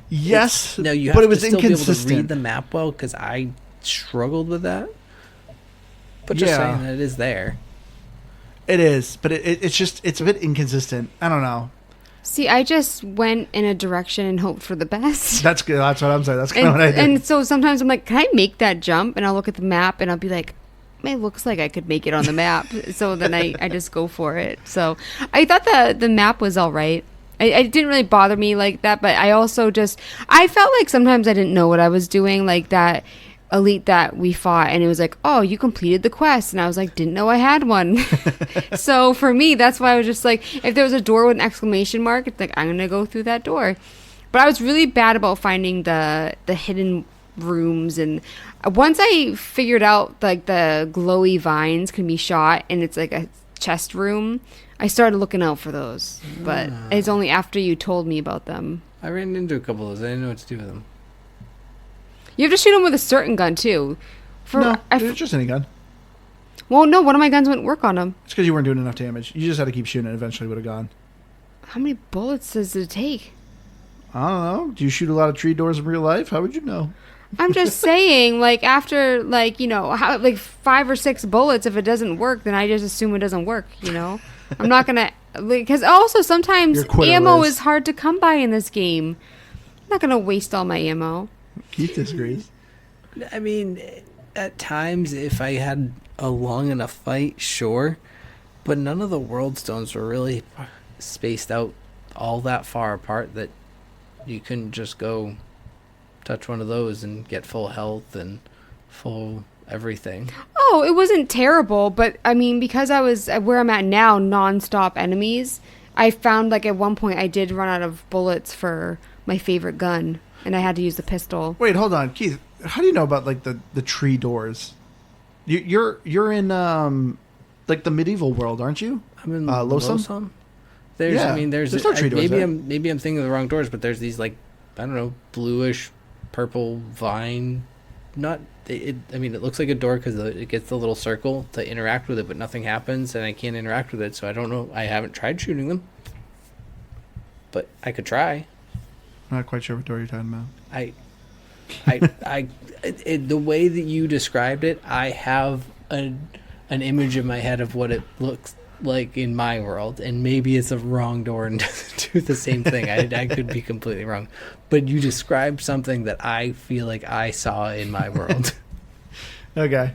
A: Yes,
B: No, you have
A: but it
B: to
A: was
B: still be able to
A: inconsistent.
B: read the map well, because I struggled with that. But just
A: Yeah.
B: saying that it is there.
A: It is, but it's a bit inconsistent. I don't know.
C: See, I just went in a direction and hoped for the best.
A: That's good. That's what I'm saying. That's kind of
C: And,
A: what I did.
C: and so sometimes I'm like, can I make that jump? And I'll look at the map and I'll be like, it looks like I could make it on the map. So then I just go for it. So I thought the map was all right. It didn't really bother me like that, but I also I felt like sometimes I didn't know what I was doing, like that elite that we fought, and it was like, oh, you completed the quest, and I was like, didn't know I had one. So for me, that's why I was just like, if there was a door with an exclamation mark, it's like, I'm gonna go through that door. But I was really bad about finding the hidden rooms, and once I figured out like the glowy vines can be shot and it's like a chest room, I started looking out for those. But it's only after you told me about them.
B: I ran into a couple of those. I didn't know what to do with them.
C: You have to shoot them with a certain gun too.
A: No, it's just any gun.
C: Well, no, one of my guns wouldn't work on them.
A: It's because you weren't doing enough damage. You just had to keep shooting, and eventually would have gone.
C: How many bullets does it take?
A: I don't know. Do you shoot a lot of tree doors in real life? How would you know?
C: I'm just saying, like, after, like, like 5 or 6 bullets, if it doesn't work, then I just assume it doesn't work, I'm not gonna, because also sometimes
A: You're quitter,
C: ammo
A: Liz.
C: is hard to come by in this game. I'm not gonna waste all my ammo.
A: Keith disagrees.
B: I mean, at times, if I had a long enough fight, sure. But none of the world stones were really spaced out all that far apart that you couldn't just go touch one of those and get full health and full everything.
C: Oh, it wasn't terrible, but I mean, because I was where I'm at now, non-stop enemies, I found like at one point I did run out of bullets for my favorite gun, and I had to use the pistol.
A: Wait, hold on, Keith. How do you know about like the tree doors? You're in like the medieval world, aren't you?
B: I'm in
A: Losum?
B: There's,
A: Yeah,
B: I mean, there's
A: no tree doors
B: maybe
A: there.
B: maybe I'm thinking of the wrong doors, but there's these like, I don't know, bluish purple vine. Not it. I mean, it looks like a door because it gets the little circle to interact with it, but nothing happens, and I can't interact with it. So I don't know. I haven't tried shooting them, but I could try.
A: Not quite sure what door you're talking about.
B: The way that you described it, I have an image in my head of what it looks like in my world, and maybe it's a wrong door and doesn't do the same thing. I could be completely wrong, but you described something that I feel like I saw in my world.
A: Okay,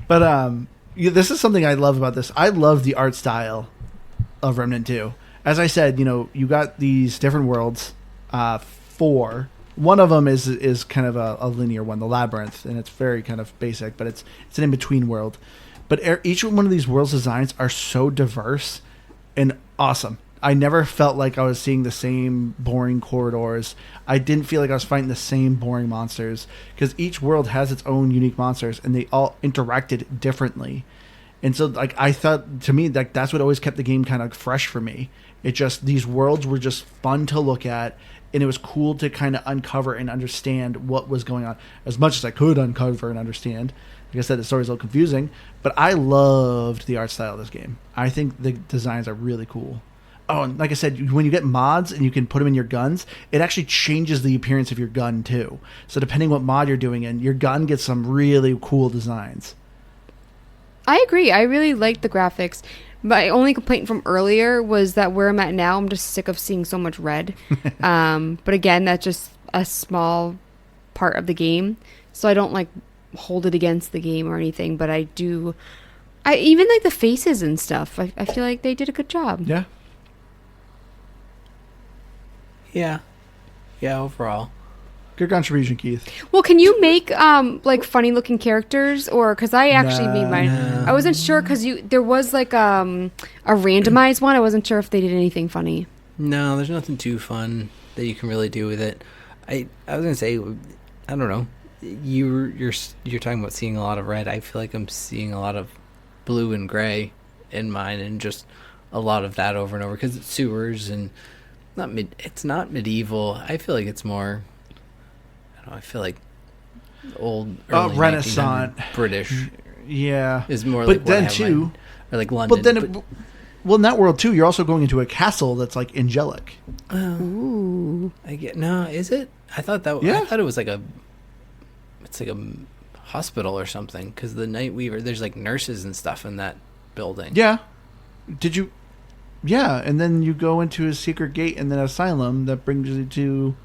A: but this is something I love about this. I love the art style of Remnant 2. As I said, you got these different worlds. 4. One of them is kind of a linear one, the labyrinth, and it's very kind of basic, but it's an in between world. But each one of these worlds' designs are so diverse and awesome. I never felt like I was seeing the same boring corridors. I didn't feel like I was fighting the same boring monsters, because each world has its own unique monsters, and they all interacted differently. And so, like, I thought, to me, like, that's what always kept the game kind of fresh for me. It just, these worlds were just fun to look at, and it was cool to kind of uncover and understand what was going on as much as I could uncover and understand. Like I said, the story's a little confusing, but I loved the art style of this game. I think the designs are really cool. Oh, and like I said, when you get mods and you can put them in your guns, it actually changes the appearance of your gun too. So depending what mod you're doing in, your gun gets some really cool designs.
C: I agree. I really liked the graphics. My only complaint from earlier was that where I'm at now, I'm just sick of seeing so much red. But again, that's just a small part of the game. So I don't like hold it against the game or anything, but I even like the faces and stuff. I feel like they did a good job.
A: Yeah.
B: Yeah, overall.
A: Good contribution, Keith.
C: Well, can you make like funny looking characters, or because I actually made mine.
B: No.
C: I wasn't sure because there was like a randomized one. I wasn't sure if they did anything funny.
B: No, there's nothing too fun that you can really do with it. I was gonna say, I don't know. You're talking about seeing a lot of red. I feel like I'm seeing a lot of blue and gray in mine, and just a lot of that over and over because it's sewers and it's not medieval. I feel like it's more. I don't know. I feel like old early
A: Renaissance
B: 1900 British
A: Yeah,
B: is more
A: but
B: like
A: then
B: what I have in
A: too,
B: mind. Or like London.
A: but then, well, in that world too, you're also going into a castle that's like angelic.
C: Ooh.
B: I get no. Is it? I thought that.
A: Yeah.
B: I thought it was like a. It's like a hospital or something because the Night Weaver. There's like nurses and stuff in that building.
A: Yeah, did you? Yeah, and then you go into a secret gate and then asylum that brings you to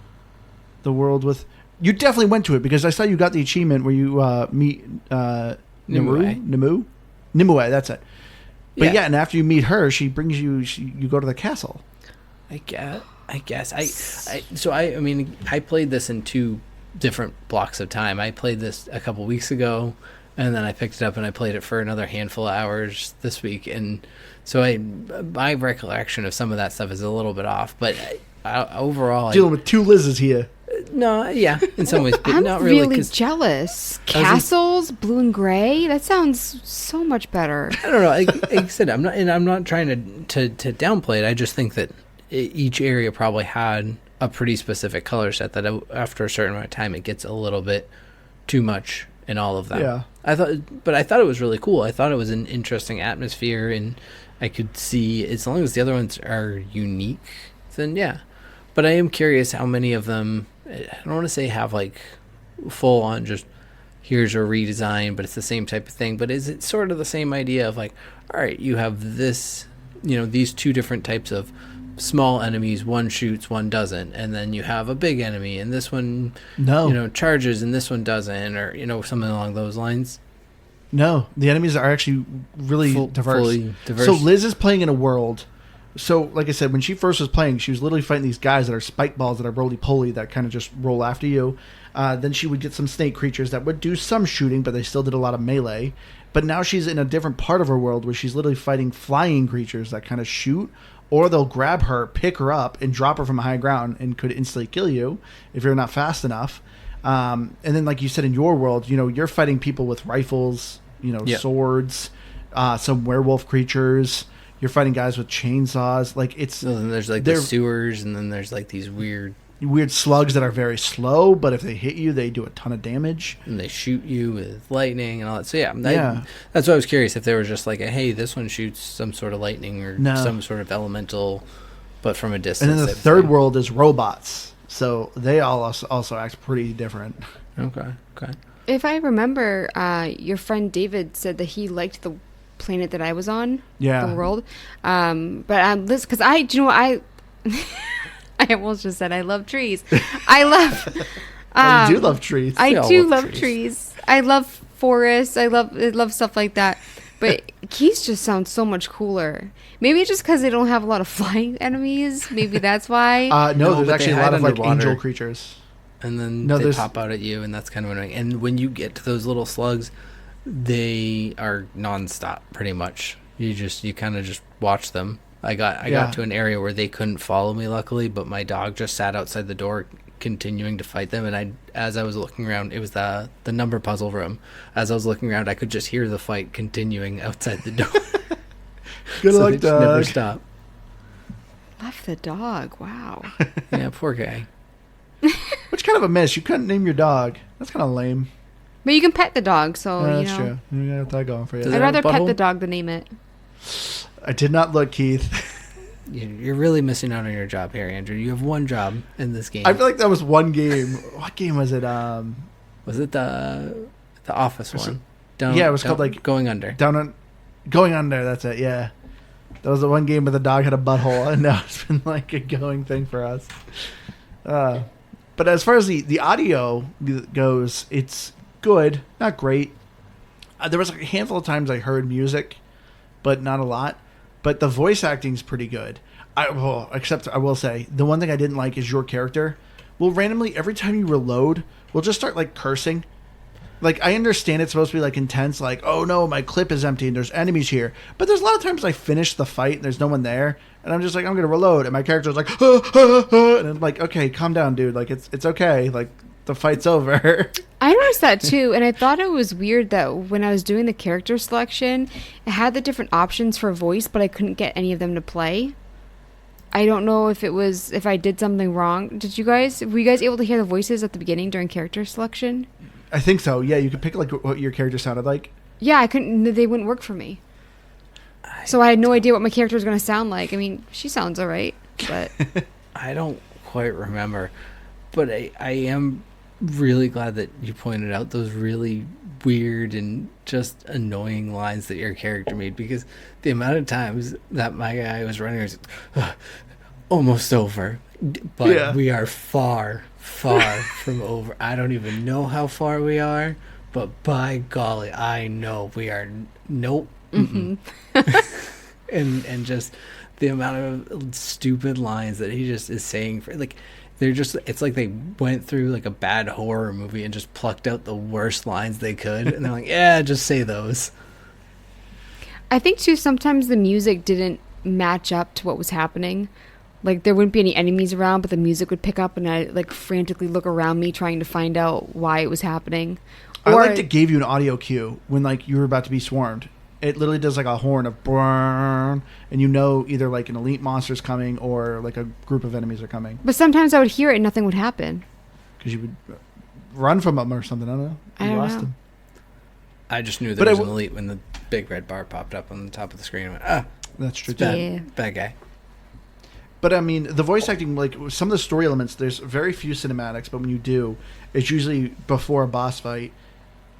A: the world with. You definitely went to it because I saw you got the achievement where you meet Nimue. That's it. But yeah, and after you meet her, she brings you. You go to the castle.
B: I guess. I mean, I played this in 2 different blocks of time. I played this a couple weeks ago, and then I picked it up and I played it for another handful of hours this week. And so my recollection of some of that stuff is a little bit off. But overall,
A: Dealing with 2 Liz's here.
B: no, yeah, in some ways, but
C: I'm
B: not really.
C: really
B: 'Cause
C: jealous. Castles, blue and gray. That sounds so much better.
B: I don't know. Like I said, I'm not trying to downplay it. I just think that each area probably had a pretty specific color set that after a certain amount of time it gets a little bit too much in all of them.
A: Yeah.
B: I thought it was really cool. I thought it was an interesting atmosphere, and I could see as long as the other ones are unique, then yeah. But I am curious how many of them. I don't want to say have like full on just here's a redesign, but it's the same type of thing. But is it sort of the same idea of like, all right, you have this, these 2 different types of small enemies, one shoots, one doesn't, and then you have a big enemy, and this one, charges, and this one doesn't, or something along those lines.
A: No, the enemies are actually really
B: fully diverse.
A: So Liz is playing in a world. So, like I said, when she first was playing, she was literally fighting these guys that are spike balls that are roly-poly that kind of just roll after you. Then she would get some snake creatures that would do some shooting, but they still did a lot of melee. But now she's in a different part of her world where she's literally fighting flying creatures that kind of shoot, or they'll grab her, pick her up, and drop her from a high ground and could instantly kill you if you're not fast enough. And then, like you said, in your world, you're fighting people with rifles, swords, some werewolf creatures. You're fighting guys with chainsaws. Like it's.
B: So then there's like the sewers, and then there's like these weird
A: slugs that are very slow, but if they hit you, they do a ton of damage.
B: And they shoot you with lightning and all that. So yeah. That's why I was curious if they were just like, hey, this one shoots some sort of lightning or some sort of elemental, but from a distance.
A: And then the third world is robots, so they all also act pretty different.
B: Okay.
C: If I remember, your friend David said that he liked the planet that I was on.
A: Yeah.
C: The world. But this because I almost just said I love trees. I love.
A: You do love trees.
C: I do love trees. I love forests. I love stuff like that. But Keys just sounds so much cooler. Maybe just because they don't have a lot of flying enemies. Maybe that's why.
A: No, there's actually a lot of like
B: underwater.
A: angel creatures.
B: And then they pop out at you, and that's kind of annoying. And when you get to those little slugs, they are nonstop, pretty much. You kind of just watch them. I got to an area where they couldn't follow me, luckily, but my dog just sat outside the door, continuing to fight them. And as I was looking around, it was the number puzzle room. As I was looking around, I could just hear the fight continuing outside the door.
A: Good
B: so
A: luck,
B: they just
A: dog.
B: never stop.
C: Left the dog. Wow.
B: Yeah, poor guy.
A: Which kind of a miss. You couldn't name your dog. That's kind of lame.
C: But you can pet the dog, so
A: That's true. You got that going for you.
C: I'd rather pet the dog than name it.
A: I did not look, Keith.
B: You're really missing out on your job here, Andrew. You have one job in this game.
A: I feel like that was one game. What game was it?
B: Was it the Office one?
A: It was called like
B: Going Under.
A: Going Under. That's it. Yeah, that was the one game where the dog had a butthole, and now it's been like a going thing for us. But as far as the audio goes, it's good, not great. There was a handful of times I heard music, but not a lot. But the voice acting is pretty good. Except I will say, the one thing I didn't like is your character will randomly, every time you reload, will just start like cursing. Like, I understand it's supposed to be like intense, like, oh no, my clip is empty and there's enemies here. But there's a lot of times I finish the fight and there's no one there, and I'm just like, I'm gonna reload, and my character's like, and I'm like, okay, calm down, dude. Like, it's okay. Like, the fight's over.
C: I noticed that too, and I thought it was weird that when I was doing the character selection, it had the different options for voice, but I couldn't get any of them to play. I don't know if I did something wrong. Were you guys able to hear the voices at the beginning during character selection?
A: I think so. Yeah, you could pick like what your character sounded like.
C: Yeah, I couldn't. They wouldn't work for me. So I had no idea what my character was going to sound like. I mean, she sounds all right, but
B: I don't quite remember, but I am really glad that you pointed out those really weird and just annoying lines that your character made, because the amount of times that my guy was running was almost over, but we are far from over. I don't even know how far we are, but by golly, I know we are. Nope. Mm-hmm. and just the amount of stupid lines that he just is saying for like, they're just, it's like they went through like a bad horror movie and just plucked out the worst lines they could, and they're like, yeah, just say those.
C: I think too sometimes the music didn't match up to what was happening. Like there wouldn't be any enemies around, but the music would pick up, and I like frantically look around me trying to find out why it was happening.
A: I liked it gave you an audio cue when like you were about to be swarmed. It literally does like a horn of brrrr, and you know either like an elite monster's coming or like a group of enemies are coming.
C: But sometimes I would hear it and nothing would happen.
A: Because you would run from them or something. I don't know.
C: I don't know.
A: Them.
B: I just knew there was an elite when the big red bar popped up on the top of the screen. I went,
A: that's true.
B: Bad guy.
A: But I mean, the voice acting, like some of the story elements, there's very few cinematics, but when you do, it's usually before a boss fight.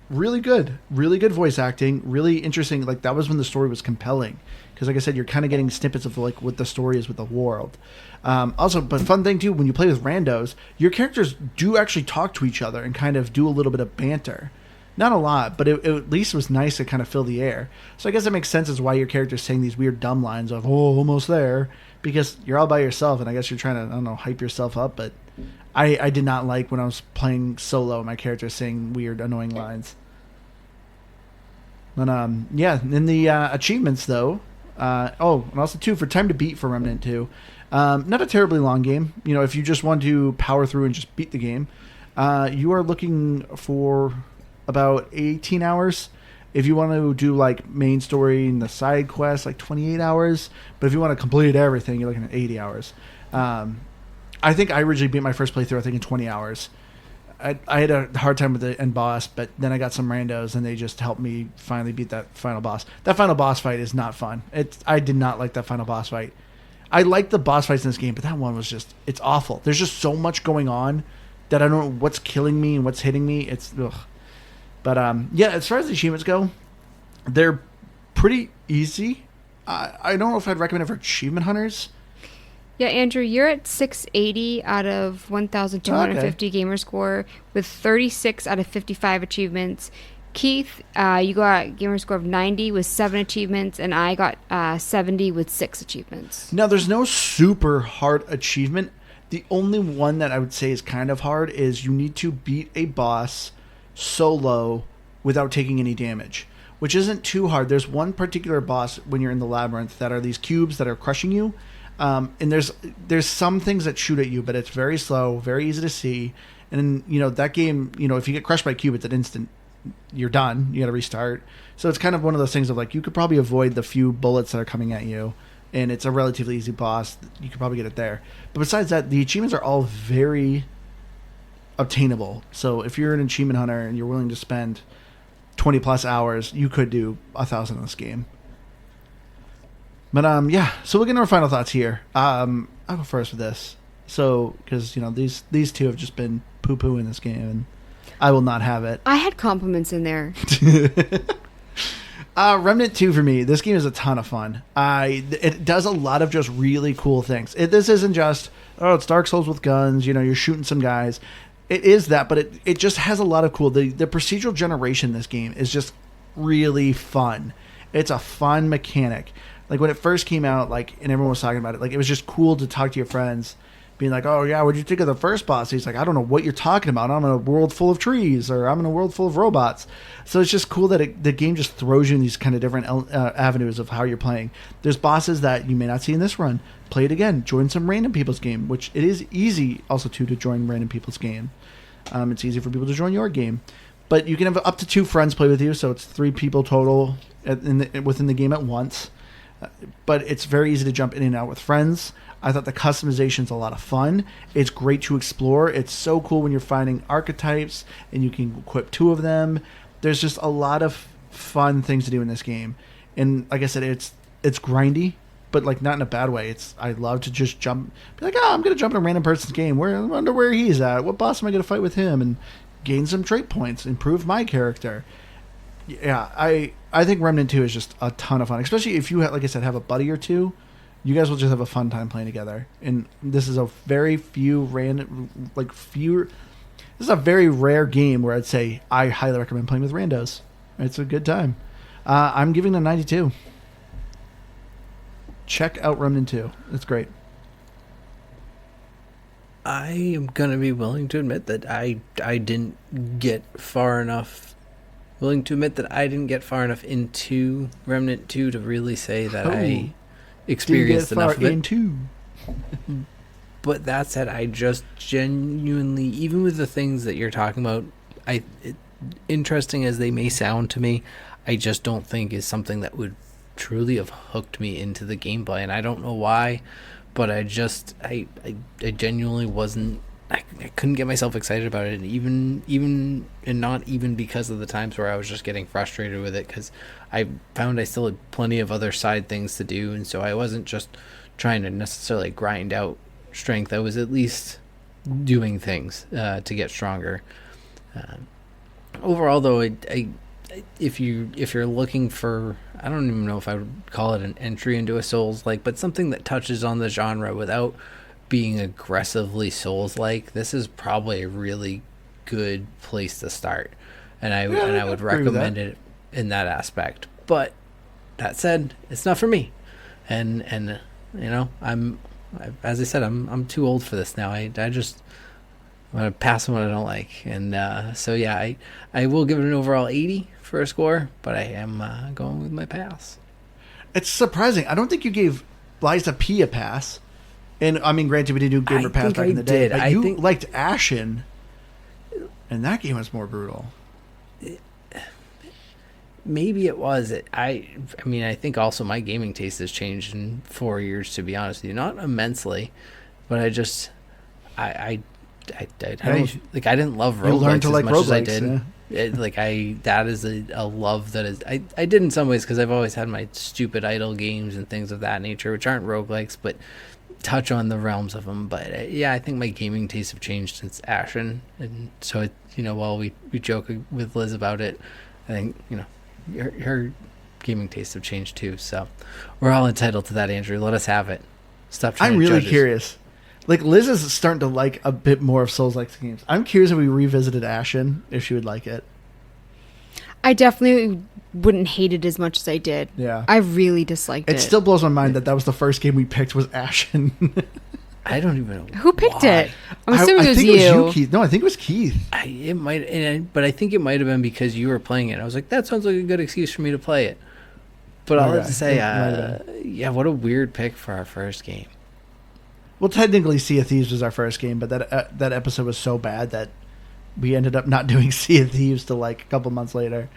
A: Really good voice acting, really interesting. Like that was when the story was compelling, because like I said, you're kind of getting snippets of like what the story is with the world. Also, but fun thing too, when you play with randos, your characters do actually talk to each other and kind of do a little bit of banter. Not a lot, but it at least was nice to kind of fill the air. So I guess it makes sense as why your character's saying these weird dumb lines of, oh, almost there, because you're all by yourself, and I guess you're trying to, I don't know, hype yourself up, but I did not like when I was playing solo, my character saying weird, annoying lines. But, yeah, in the achievements, though, and also, too, for time to beat for Remnant 2, not a terribly long game. You know, if you just want to power through and just beat the game, you are looking for about 18 hours. If you want to do, like, main story and the side quest, like 28 hours. But if you want to complete everything, you're looking at 80 hours. I think I originally beat my first playthrough, I think, in 20 hours. I had a hard time with the end boss, but then I got some randos, and they just helped me finally beat that final boss. That final boss fight is not fun. I did not like that final boss fight. I like the boss fights in this game, but that one was just, it's awful. There's just so much going on that I don't know what's killing me and what's hitting me. It's, ugh. But, yeah, as far as the achievements go, they're pretty easy. I don't know if I'd recommend it for achievement hunters.
C: Yeah, Andrew, you're at 680 out of 1,250 gamer score with 36 out of 55 achievements. Keith, you got gamer score of 90 with 7 achievements, and I got 70 with 6 achievements.
A: Now, there's no super hard achievement. The only one that I would say is kind of hard is you need to beat a boss solo without taking any damage, which isn't too hard. There's one particular boss when you're in the labyrinth that are these cubes that are crushing you. And there's some things that shoot at you, but it's very slow, very easy to see. And, you know, that game, you know, if you get crushed by a cube, it's an instant. You're done. You got to restart. So it's kind of one of those things of like, you could probably avoid the few bullets that are coming at you. And it's a relatively easy boss. You could probably get it there. But besides that, the achievements are all very obtainable. So if you're an achievement hunter and you're willing to spend 20 plus hours, you could do 1,000 in this game. But yeah, so we'll get into our final thoughts here. I'll go first with this. So, because, you know, these two have just been poo-poo in this game, and I will not have it.
C: I had compliments in there.
A: Remnant 2 for me, this game is a ton of fun. It does a lot of just really cool things. This isn't just, oh, it's Dark Souls with guns, you know, you're shooting some guys. It is that, but it just has a lot of cool. The procedural generation in this game is just really fun. It's a fun mechanic. Like, when it first came out, like, and everyone was talking about it, like, it was just cool to talk to your friends, being like, oh, yeah, what'd you think of the first boss? He's like, I don't know what you're talking about. I'm in a world full of trees, or I'm in a world full of robots. So it's just cool that the game just throws you in these kind of different avenues of how you're playing. There's bosses that you may not see in this run. Play it again. Join some random people's game, which it is easy also, to join random people's game. It's easy for people to join your game. But you can have up to 2 friends play with you, so it's 3 people total within the game at once. but it's very easy to jump in and out with friends. I thought the customization's a lot of fun. It's great to explore. It's so cool when you're finding archetypes and you can equip 2 of them. There's just a lot of fun things to do in this game. And like I said, it's grindy, but like not in a bad way. I love to just jump, be like, I'm gonna jump in a random person's game. I wonder where he's at. What boss am I gonna fight with him? And gain some trait points, improve my character. Yeah, I think Remnant 2 is just a ton of fun, especially if you, like I said, have a buddy or two. You guys will just have a fun time playing together. And this is a very this is a very rare game where I'd say I highly recommend playing with randos. It's a good time. I'm giving it a 92. Check out Remnant 2. It's great.
B: I am going to be willing to admit that I didn't get far enough. Willing to admit that I didn't get far enough into Remnant 2 to really say that I experienced enough of it. But that said, I just genuinely, even with the things that you're talking about, interesting as they may sound to me, I just don't think is something that would truly have hooked me into the gameplay. And I don't know why, but I genuinely wasn't. I couldn't get myself excited about it, and not even because of the times where I was just getting frustrated with it, because I found I still had plenty of other side things to do, and so I wasn't just trying to necessarily grind out strength. I was at least doing things to get stronger. Overall, though, if you're looking for, I don't even know if I would call it an entry into a Souls-like, but something that touches on the genre without being aggressively Souls-like, this is probably a really good place to start, and I would recommend it in that aspect. But that said, it's not for me, and you know, as I said, I'm too old for this now. I'm gonna pass on what I don't like, and so yeah, I will give it an overall 80 for a score, but I am going with my pass.
A: It's surprising. I don't think you gave Liza P a pass. And, I mean, granted, we did give her a pass back in the day. But you liked Ashen, and that game was more brutal.
B: Maybe it was. I mean, I think also my gaming taste has changed in 4 years, to be honest with you. Not immensely, but I just... I didn't love roguelikes as much as I did. Yeah. That is a love that is... I did in some ways, because I've always had my stupid idle games and things of that nature, which aren't roguelikes, but touch on the realms of them. But I think my gaming tastes have changed since Ashen, and so while we joke with Liz about it, I think her gaming tastes have changed too. So we're all entitled to that, Andrew. Let us have it. Stop trying.
A: I'm
B: to
A: really
B: judge
A: curious. Like, Liz is starting to like a bit more of Souls-like games. I'm curious if we revisited Ashen, if she would like it.
C: I definitely wouldn't hate it as much as I did.
A: Yeah.
C: I really disliked it.
A: It still blows my mind that was the first game we picked was Ashen.
B: I don't even know
C: who picked
B: why.
C: it. I'm assuming
A: I
C: it was
A: think
C: you.
A: It was you, Keith. No, I think it was Keith.
B: But I think it might have been because you were playing it. I was like, that sounds like a good excuse for me to play it. But I'll have to say, what a weird pick for our first game.
A: Well, technically, Sea of Thieves was our first game, but that episode was so bad that we ended up not doing Sea of Thieves till like a couple months later.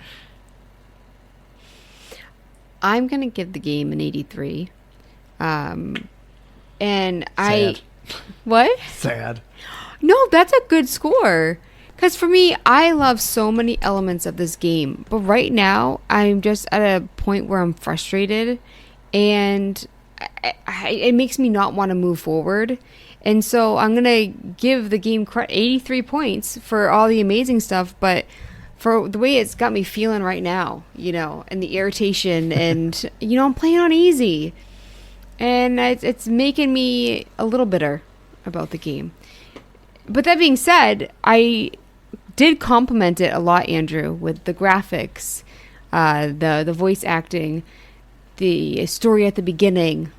C: I'm going to give the game an 83. And
A: Sad.
C: What?
A: Sad.
C: No, that's a good score. Because for me, I love so many elements of this game. But right now, I'm just at a point where I'm frustrated. And it makes me not want to move forward. And so I'm going to give the game 83 points for all the amazing stuff. But for the way it's got me feeling right now, and the irritation. And, I'm playing on easy. And it's making me a little bitter about the game. But that being said, I did compliment it a lot, Andrew, with the graphics, the voice acting, the story at the beginning.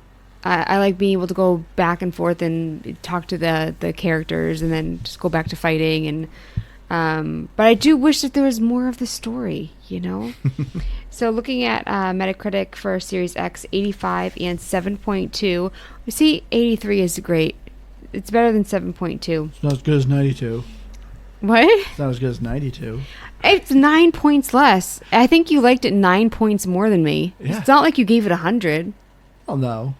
C: I like being able to go back and forth and talk to the characters and then just go back to fighting. And but I do wish that there was more of the story, So looking at Metacritic for Series X, 85 and 7.2. We see 83 is great. It's better than 7.2.
A: It's not as good as 92.
C: What?
A: It's not as good as 92.
C: It's 9 points less. I think you liked it 9 points more than me.
A: Yeah.
C: It's not like you gave it 100.
A: Oh no.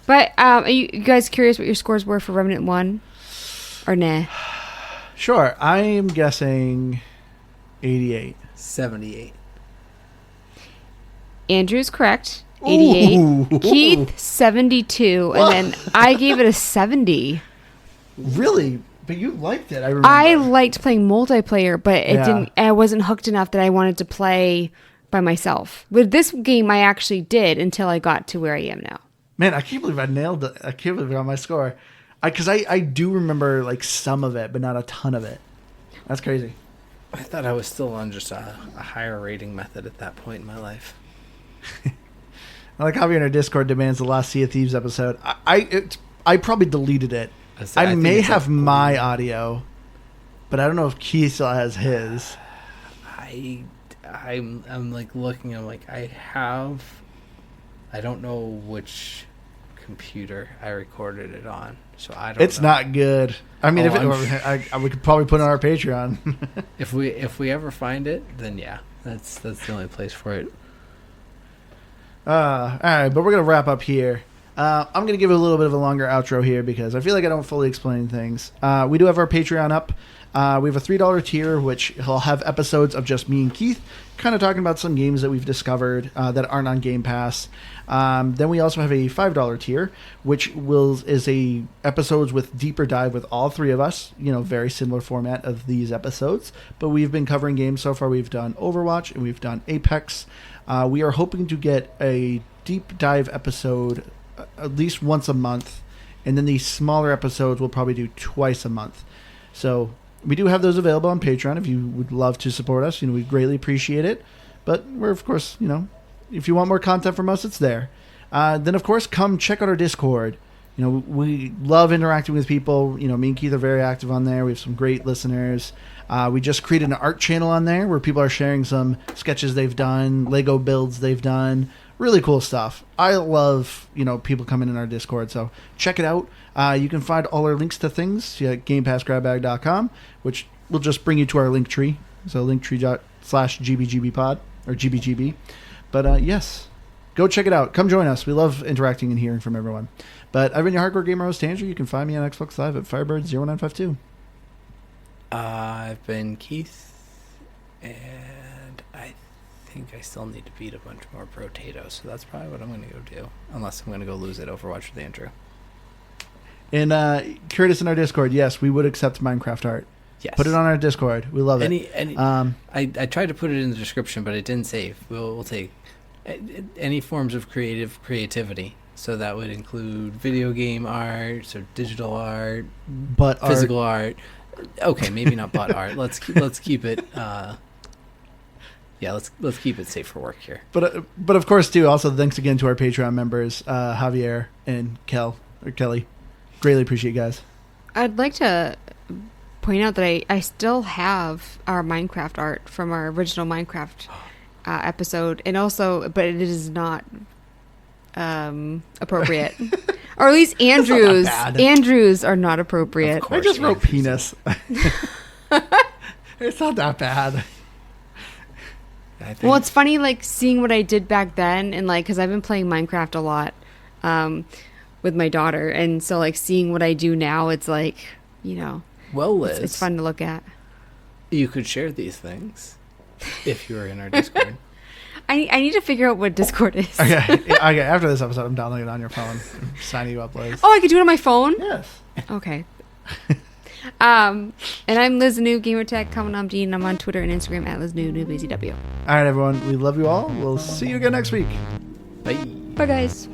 C: But are you guys curious what your scores were for Remnant 1? Or nah?
A: Sure. I am guessing 88.
B: 78.
C: Andrew's correct. 88.
A: Ooh.
C: Keith, 72. And then I gave it a 70.
A: Really? But you liked it, I remember.
C: I liked playing multiplayer, but it
A: Yeah.
C: didn't. I wasn't hooked enough that I wanted to play by myself. With this game, I actually did until I got to where I am now.
A: Man, I can't believe I nailed it. I can't believe I got my score. Because I do remember like some of it, but not a ton of it. That's crazy.
B: I thought I was still on just a higher rating method at that point in my life.
A: I like Javier in our Discord demands the last Sea of Thieves episode. I probably deleted it. I
B: think
A: may
B: it's
A: have
B: like-
A: my audio, but I don't know if Keith still has his.
B: I'm like looking. I'm like I don't know which computer I recorded it on, so I don't.
A: It's
B: know.
A: not good. I mean,
B: Oh,
A: we could probably put it on our Patreon.
B: If we ever find it, then yeah, that's the only place for it.
A: All right, but we're going to wrap up here. I'm going to give it a little bit of a longer outro here because I feel like I don't fully explain things. We do have our Patreon up. We have a $3 tier, which will have episodes of just me and Keith kind of talking about some games that we've discovered that aren't on Game Pass. Then we also have a $5 tier, which is a episodes with deeper dive with all three of us. You know, very similar format of these episodes. But we've been covering games so far. We've done Overwatch and we've done Apex. We are hoping to get a deep dive episode at least once a month, and then these smaller episodes we'll probably do twice a month. So we do have those available on Patreon if you would love to support us. You know, we'd greatly appreciate it. But we're, of course, you know, if you want more content from us, it's there. Then, of course, come check out our Discord. You know, we love interacting with people. You know, me and Keith are very active on there. We have some great listeners. We just created an art channel on there where people are sharing some sketches they've done, Lego builds they've done. Really cool stuff. I love, you know, people coming in our Discord, so check it out. You can find all our links to things at GamePassGrabBag.com, which will just bring you to our link tree. So linktree.com/GBGBpod or GBGB. But yes, go check it out. Come join us. We love interacting and hearing from everyone. But I've been your hardcore gamer host, Andrew. You can find me on Xbox Live at Firebird0952.
B: I've been Keith, and I think I still need to beat a bunch more potatoes, so that's probably what I'm going to go do, unless I'm going to go lose at Overwatch with Andrew.
A: And Curtis in our Discord, yes, we would accept Minecraft art.
B: Yes.
A: Put it on our Discord. We love it.
B: I tried to put it in the description, but it didn't save. We'll take any forms of creativity. So that would include video game art, so digital art,
A: but
B: physical art. Okay, maybe not butt art. Let's keep it. Let's keep it safe for work here.
A: But of course, too. Also, thanks again to our Patreon members, Javier and Kelly. Greatly appreciate you guys.
C: I'd like to point out that I still have our Minecraft art from our original Minecraft episode, and also, but it is not appropriate, or at least Andrew's. Andrew's are not appropriate.
A: I just wrote penis. It's not that bad.
C: Well, it's funny, like seeing what I did back then, and like because I've been playing Minecraft a lot with my daughter, and so like seeing what I do now, it's like, you know,
B: well, Liz,
C: it's fun to look at.
B: You could share these things if you were in our Discord.
C: I need to figure out what Discord is.
A: Okay. After this episode, I'm downloading it on your phone. I'm signing you up, Liz.
C: Oh, I could do it on my phone?
A: Yes.
C: Okay. And I'm Liz New Gamertech. Comment on Dean. I'm on Twitter and Instagram at Liz New BZW.
A: All right, everyone. We love you all. We'll see you again next week.
B: Bye.
C: Bye, guys.